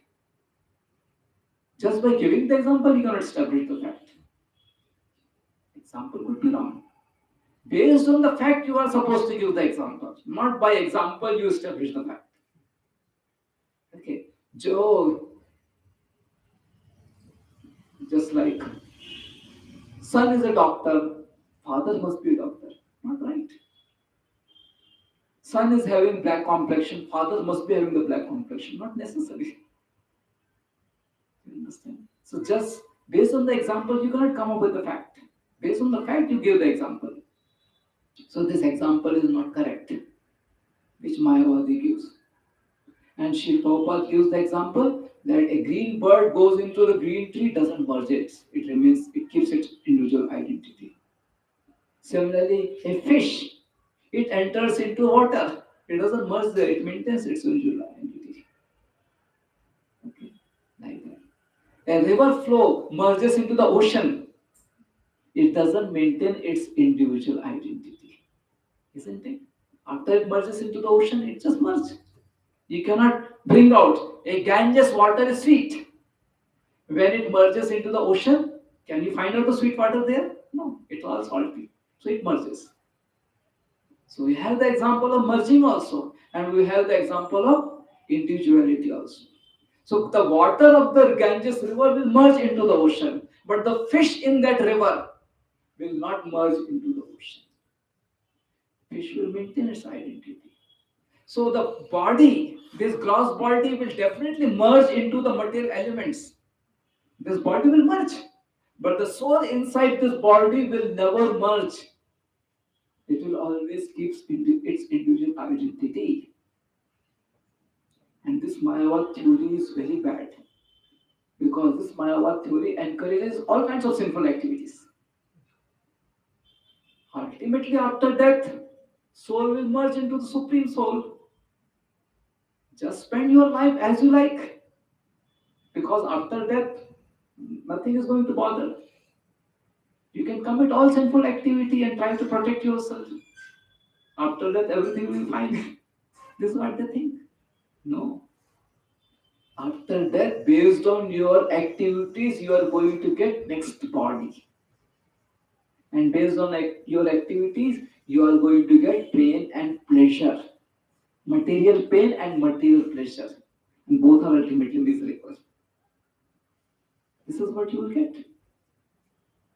Just by giving the example, you cannot establish the fact. Example could be wrong. Based on the fact, you are supposed to give the example. Not by example, you establish the fact. Okay. Joe, just like son is a doctor, father must be a doctor. Not right. Son is having black complexion, father must be having the black complexion. Not necessary. You understand? So just based on the example, you cannot come up with the fact. Based on the fact, you give the example. So this example is not correct, which Mayavadi gives. And Sri Prabhupada gives the example that a green bird goes into the green tree, doesn't merge it. It remains, it keeps its individual identity. Similarly, a fish, it enters into water. It doesn't merge there, it maintains its individual identity. Okay, like that. A river flow merges into the ocean. It doesn't maintain its individual identity. Isn't it? After it merges into the ocean, it just merges. You cannot bring out a Ganges water is sweet. When it merges into the ocean, can you find out the sweet water there? No, it's all salty. So it merges. So we have the example of merging also, and we have the example of individuality also. So the water of the Ganges river will merge into the ocean, but the fish in that river will not merge into the ocean. Fish will maintain its identity. So the body, this gross body will definitely merge into the material elements. This body will merge. But the soul inside this body will never merge. It will always keep its individual identity. And this Mayavad theory is very bad. Because this Mayavad theory encourages all kinds of sinful activities. Ultimately, after death, Soul will merge into the Supreme Soul. Just spend your life as you like, because after death, nothing is going to bother. You can commit all sinful activity and try to protect yourself. After that, everything will be fine. This is what they think. No. After death, based on your activities, you are going to get next body. And based on your activities, you are going to get pain and pleasure. Material pain and material pleasure. And both are ultimately miserable. This is what you will get.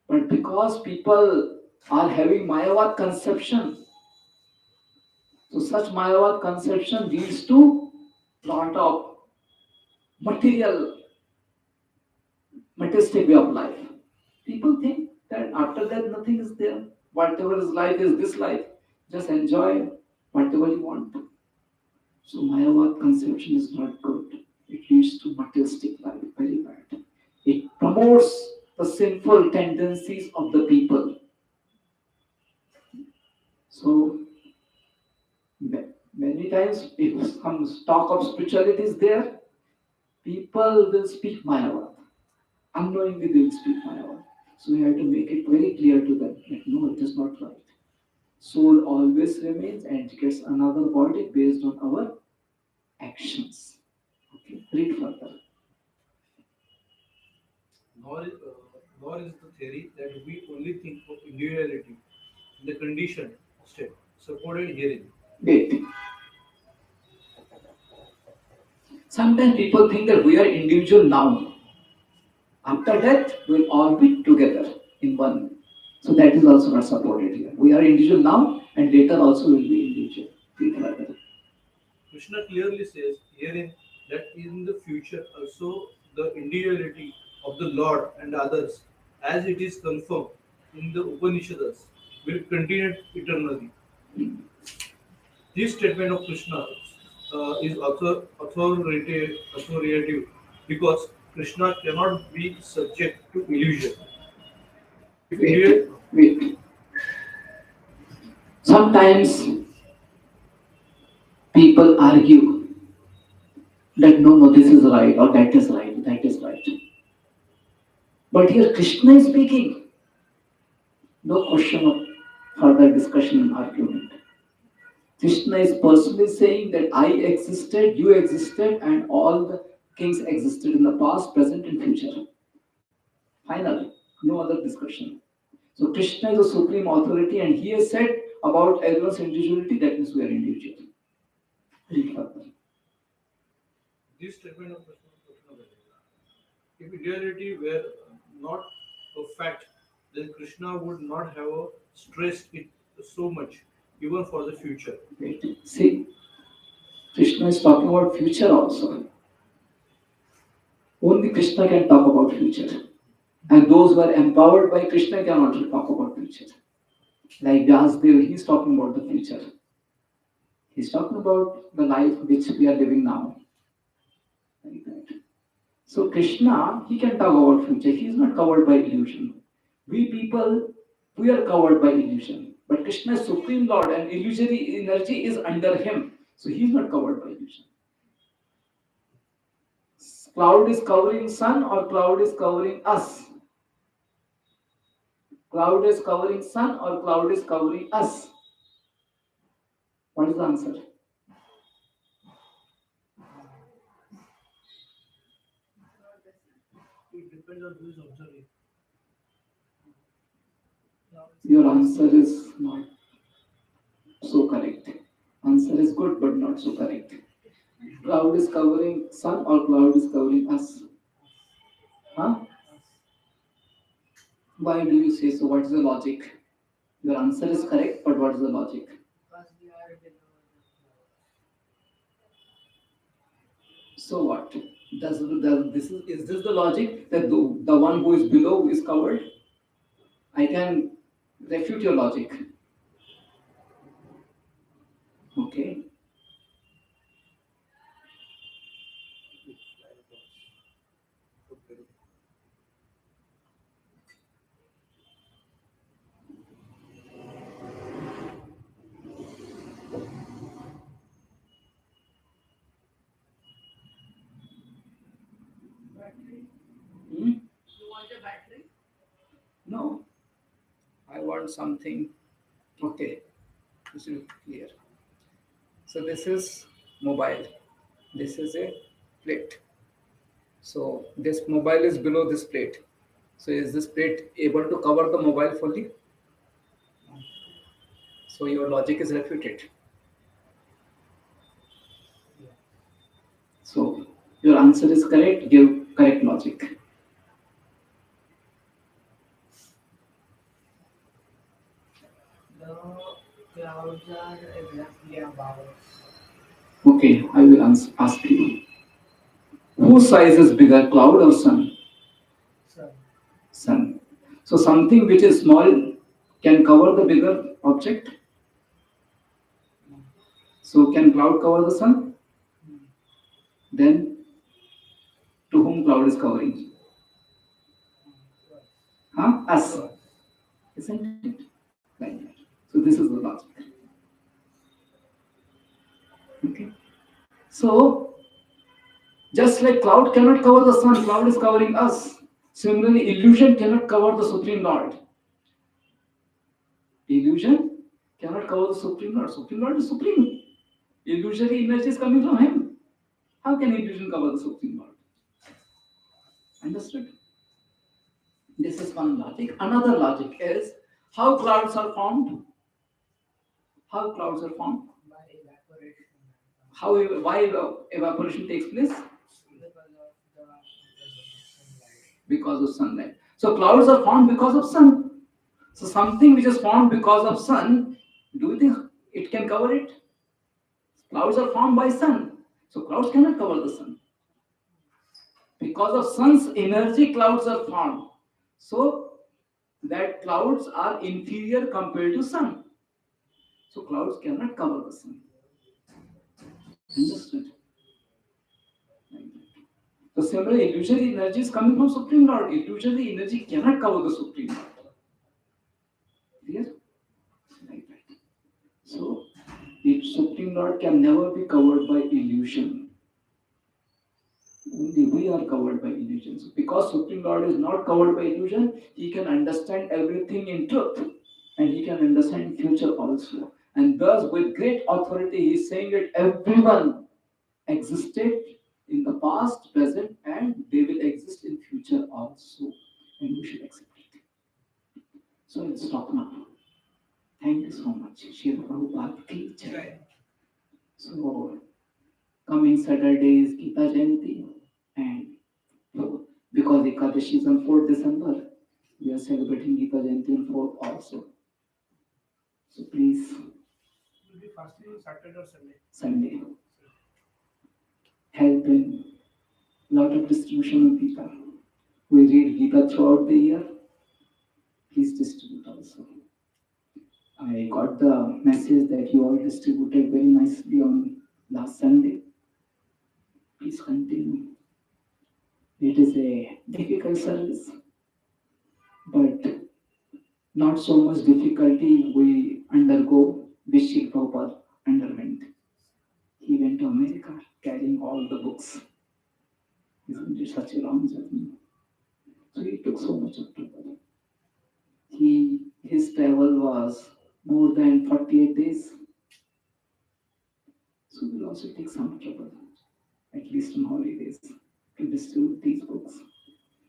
But because people are having Mayavad conception, so such Mayavad conception leads to lot of material, materialistic way of life. People think that after that nothing is there. Whatever is life is this life. Just enjoy whatever you want. So Mayavad conception is not good. It leads to materialistic life, very bad. It promotes the sinful tendencies of the people. So many times, if some talk of spirituality is there, people will speak Mayavad. Unknowingly, they will speak Mayavad. So we have to make it very clear to them that no, it is not right. Soul always remains and gets another body based on our actions. Okay, read further. Nor is the theory that we only think of individuality in the conditioned state supported herein. Wait. Sometimes people think that we are individual now. After that, we'll all be together in one. So that is also not supported here. We are individual now, and later also will be individual. Read further. Krishna clearly says herein that in the future also the individuality of the Lord and others, as it is confirmed in the Upanishads, will continue eternally. This statement of Krishna is authoritative because Krishna cannot be subject to illusion. If Wait, India, wait. Sometimes people argue that no, no, this is right or that is right, that is right. But here Krishna is speaking. No question of further discussion and argument. Krishna is personally saying that I existed, you existed, and all the kings existed in the past, present, and future. Final. No other discussion. So Krishna is the supreme authority, and he has said about everyone's individuality, that means we are individual. Read further. this statement of Krishna, if individuality were not a fact, then Krishna would not have stressed it so much, even for the future. Wait. See, Krishna is talking about future also. Only Krishna can talk about future. And those who are empowered by Krishna cannot talk about future. Like Vyasdev, he's talking about the future. He's talking about the life which we are living now. Like that. So Krishna, he can talk about future. He is not covered by illusion. We people, we are covered by illusion. But Krishna is Supreme Lord and illusory energy is under him. So he is not covered by illusion. Cloud is covering sun or cloud is covering us? Cloud is covering sun or cloud is covering us? What is the answer? It depends on who is observing. Your answer is not so correct. Answer is good but not so correct. Cloud is covering sun or cloud is covering us? Huh? Why do you say so? What is the logic? Your answer is correct, but what is the logic? So what? Does this is this the logic that the one who is below is covered? I can refute your logic. Okay. want something. Okay, this is clear. So this is mobile. This is a plate. So this mobile is below this plate. So is this plate able to cover the mobile fully? So your logic is refuted. Yeah. So your answer is correct. Give correct logic. The clouds are exactly above us. Okay, I will ask you. Whose size is bigger, cloud or sun? Sun. Sun. So something which is small can cover the bigger object. Mm. So can cloud cover the sun? Mm. Then to whom cloud is covering? To us. Huh? To Us. us. Isn't it? Like that. So this is the logic. Okay. So just like cloud cannot cover the sun, cloud is covering us. Similarly, illusion cannot cover the Supreme Lord. Illusion cannot cover the Supreme Lord. Supreme Lord is supreme. Illusory energy is coming from him. How can illusion cover the Supreme Lord? Understood? This is one logic. Another logic is how clouds are formed. How clouds are formed. By evaporation. How why evaporation takes place? Because of the sunlight. Because of sunlight. So clouds are formed because of sun. So something which is formed because of sun, do you think it can cover it? Clouds are formed by sun. So clouds cannot cover the sun. Because of sun's energy, clouds are formed. So that clouds are inferior compared to sun. So clouds cannot cover the sun. Understood? So similarly, illusory energy is coming from Supreme Lord. Illusory energy cannot cover the Supreme Lord. Clear? Like that. So the Supreme Lord can never be covered by illusion. Only we are covered by illusion. So because Supreme Lord is not covered by illusion, he can understand everything in truth. And he can understand future also. And thus, with great authority, he is saying that everyone existed in the past, present, and they will exist in future also. And we should accept it. So let's stop now. Thank you so much. Shri Prabhupada ki jai. Right. So coming Saturday is Gita Jayanti, and so, because Ekadashi is on 4th December, we are celebrating Gita Jayanti on 4th also. So please, Will be fasting on Saturday or Sunday. Sunday, help in lot of distribution of Gita. We read Gita throughout the year. Please distribute also. I got the message that you all distributed very nicely on last Sunday. Please continue. It is a difficult service, but not so much difficulty we undergo which Sri Prabhupada underwent. He went to America carrying all the books. Isn't it such a long journey? So he took so much of trouble. His travel was more than 48 days. So we'll also take some trouble, at least on holidays, to distribute these books.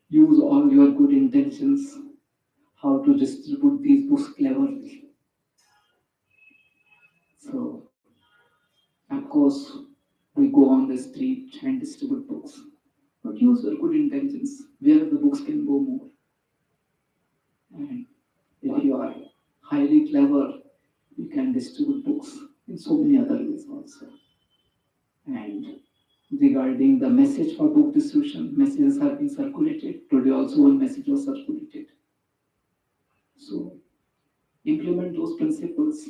Use all your good intentions how to distribute these books cleverly. So, of course, we go on the street and distribute books. But use your good intentions where the books can go more. And if you are highly clever, you can distribute books in so many other ways also. And regarding the message for book distribution, messages have been circulated. Today also one message was circulated. So implement those principles.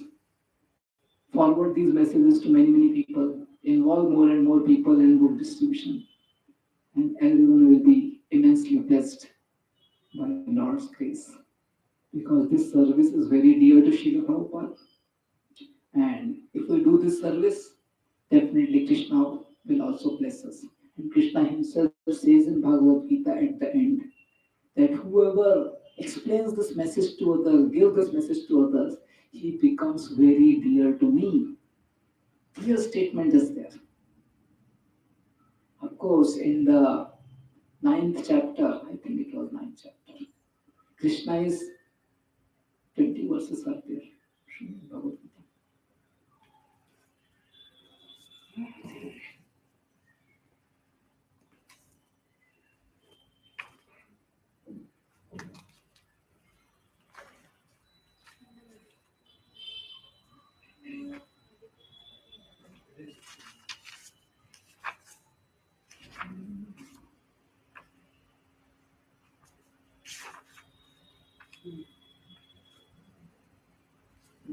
Forward these messages to many people. Involve more and more people in book distribution. And everyone will be immensely blessed by Lord's grace. Because this service is very dear to Srila Prabhupada. And if we do this service, definitely Krishna will also bless us. And Krishna himself says in Bhagavad Gita at the end that whoever explains this message to others, gives this message to others, he becomes very dear to me. Clear statement is there. Of course, in the ninth chapter, I think it was ninth chapter, Krishna is 20 verses are there. Bhagavad Gita.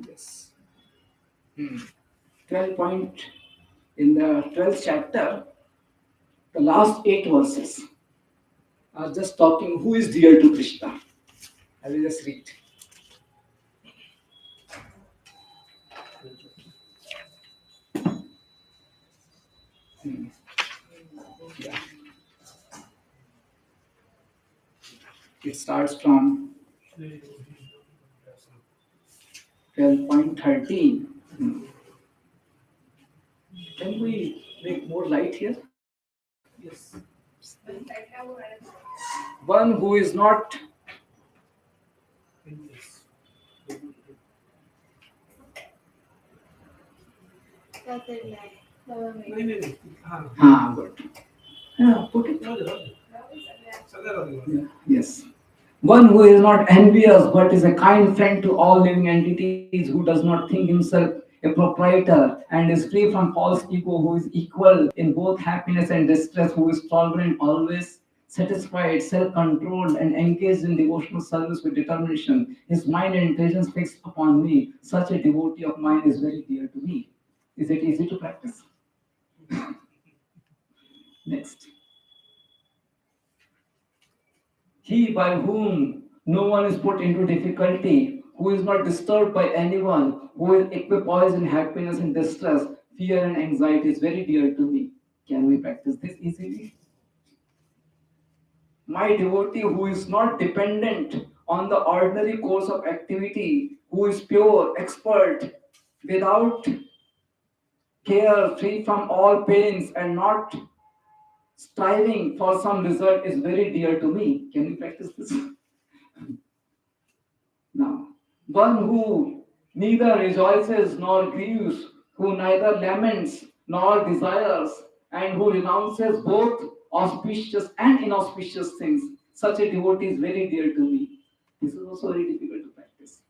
Yes. 12 point in the 12th chapter, the last 8 verses are just talking who is dear to Krishna. I will just read. Yeah. It starts from 12.13. Can we make more light here? Yes. One who is not Yes. नहीं नहीं नहीं हाँ good. Yeah, put it. राहू दे सगळं राहू दे Yeah, yes. One who is not envious but is a kind friend to all living entities, who does not think himself a proprietor and is free from false ego, who is equal in both happiness and distress, who is tolerant, always satisfied, self controlled, and engaged in devotional service with determination, his mind and intelligence fixed upon me. Such a devotee of mine is very dear to me. Is it easy to practice? Next. He by whom no one is put into difficulty, who is not disturbed by anyone, who is equipoised in happiness and distress, fear and anxiety is very dear to me. Can we practice this easily? My devotee who is not dependent on the ordinary course of activity, who is pure, expert, without care, free from all pains, and not striving for some result is very dear to me. Can we practice this? Now, one who neither rejoices nor grieves, who neither laments nor desires, and who renounces both auspicious and inauspicious things, such a devotee is very dear to me. This is also very difficult to practice.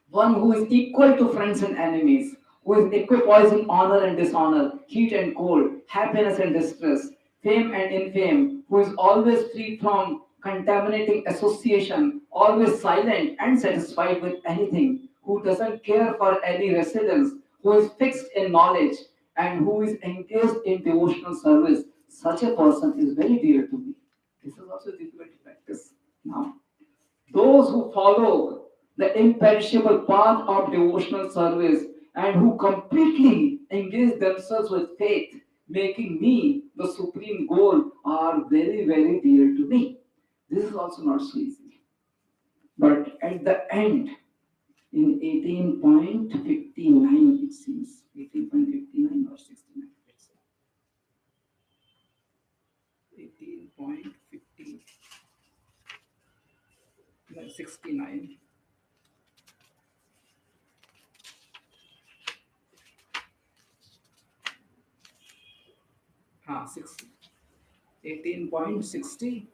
One who is equal to friends and enemies, who is equipoised in honor and dishonor, heat and cold, happiness and distress, fame and infame, who is always free from contaminating association, always silent and satisfied with anything, who doesn't care for any residence, who is fixed in knowledge, and who is engaged in devotional service. Such a person is very dear to me. This is also difficult to practice. Now, those who follow the imperishable path of devotional service and who completely engage themselves with faith, making me the supreme goal, are very, very dear to me. This is also not so easy. But at the end, in 18.59, it seems, 18.59 or 69, 18.59, 69. Ah, 18.69. 69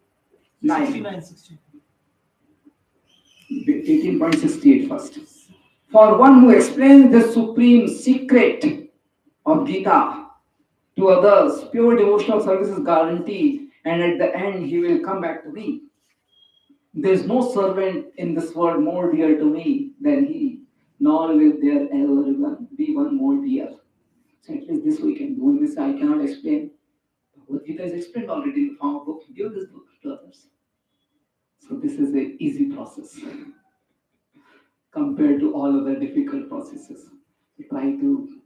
18.68 first. For one who explains the supreme secret of Gita to others, pure devotional service is guaranteed, and at the end, he will come back to me. There is no servant in this world more dear to me than he, nor will there ever be one more dear. So at least this we can do. In this, I cannot explain. Bhagavad Gita is explained already in the form of book. Give this book to others. So this is an easy process compared to all other difficult processes. We try to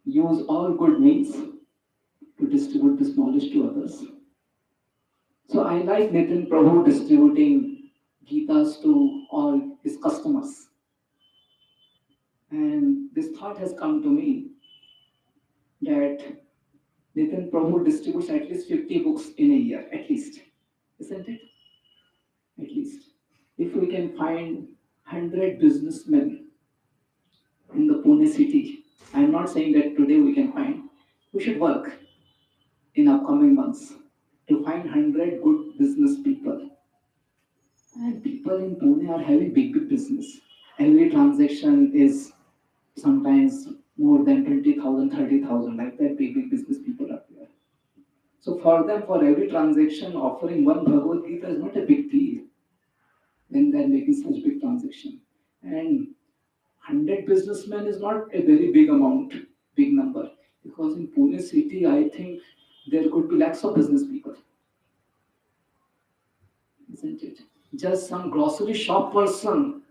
use all good means to distribute this knowledge to others. So I like Nitin Prabhu distributing Gitas to all his customers. And this thought has come to me that Nitin Prabhu distributes at least 50 books in a year, at least. Isn't it? At least. If we can find 100 businessmen in the Pune city, I'm not saying that today we can find, we should work in upcoming months to find 100 good business people. And people in Pune are having big business. Every transaction is sometimes more than 20,000, 30,000, like that big business people are there. So for them, for every transaction, offering one Bhagavad Gita is not a big deal when they're making such big transaction. And 100 businessmen is not a very big amount, big number. Because in Pune city, I think there could be lakhs of business people, isn't it? Just some grocery shop person,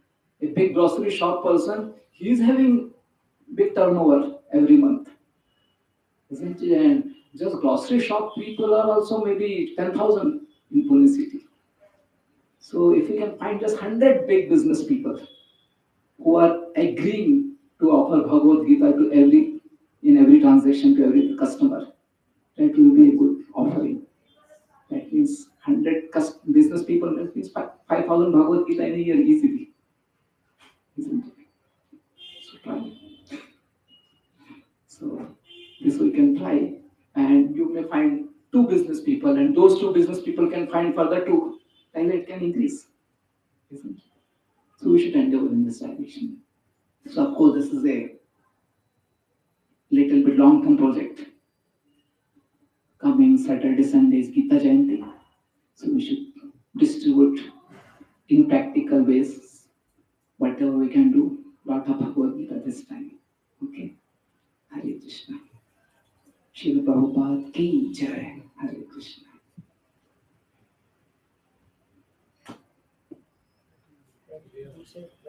a big grocery shop person, he's having big turnover every month, isn't it? And just grocery shop people are also maybe 10,000 in Pune city. So if we can find just 100 big business people who are agreeing to offer Bhagavad Gita to every in every transaction to every customer, that will be a good offering. That means 100 business people, that means 5,000 Bhagavad Gita in a year easily, isn't it? So try. So this we can try, and you may find two business people, and those two business people can find further two, and it can increase, isn't it? So we should endeavor in this direction. So of course, this is a little bit long-term project. Coming Saturday, Sunday is Gita Jayanti, so we should distribute in practical ways whatever we can do. Lot of Bhagavad Gita this time. Okay, Hare Krishna. Srila Prabhupada ki jai. Hare Krishna.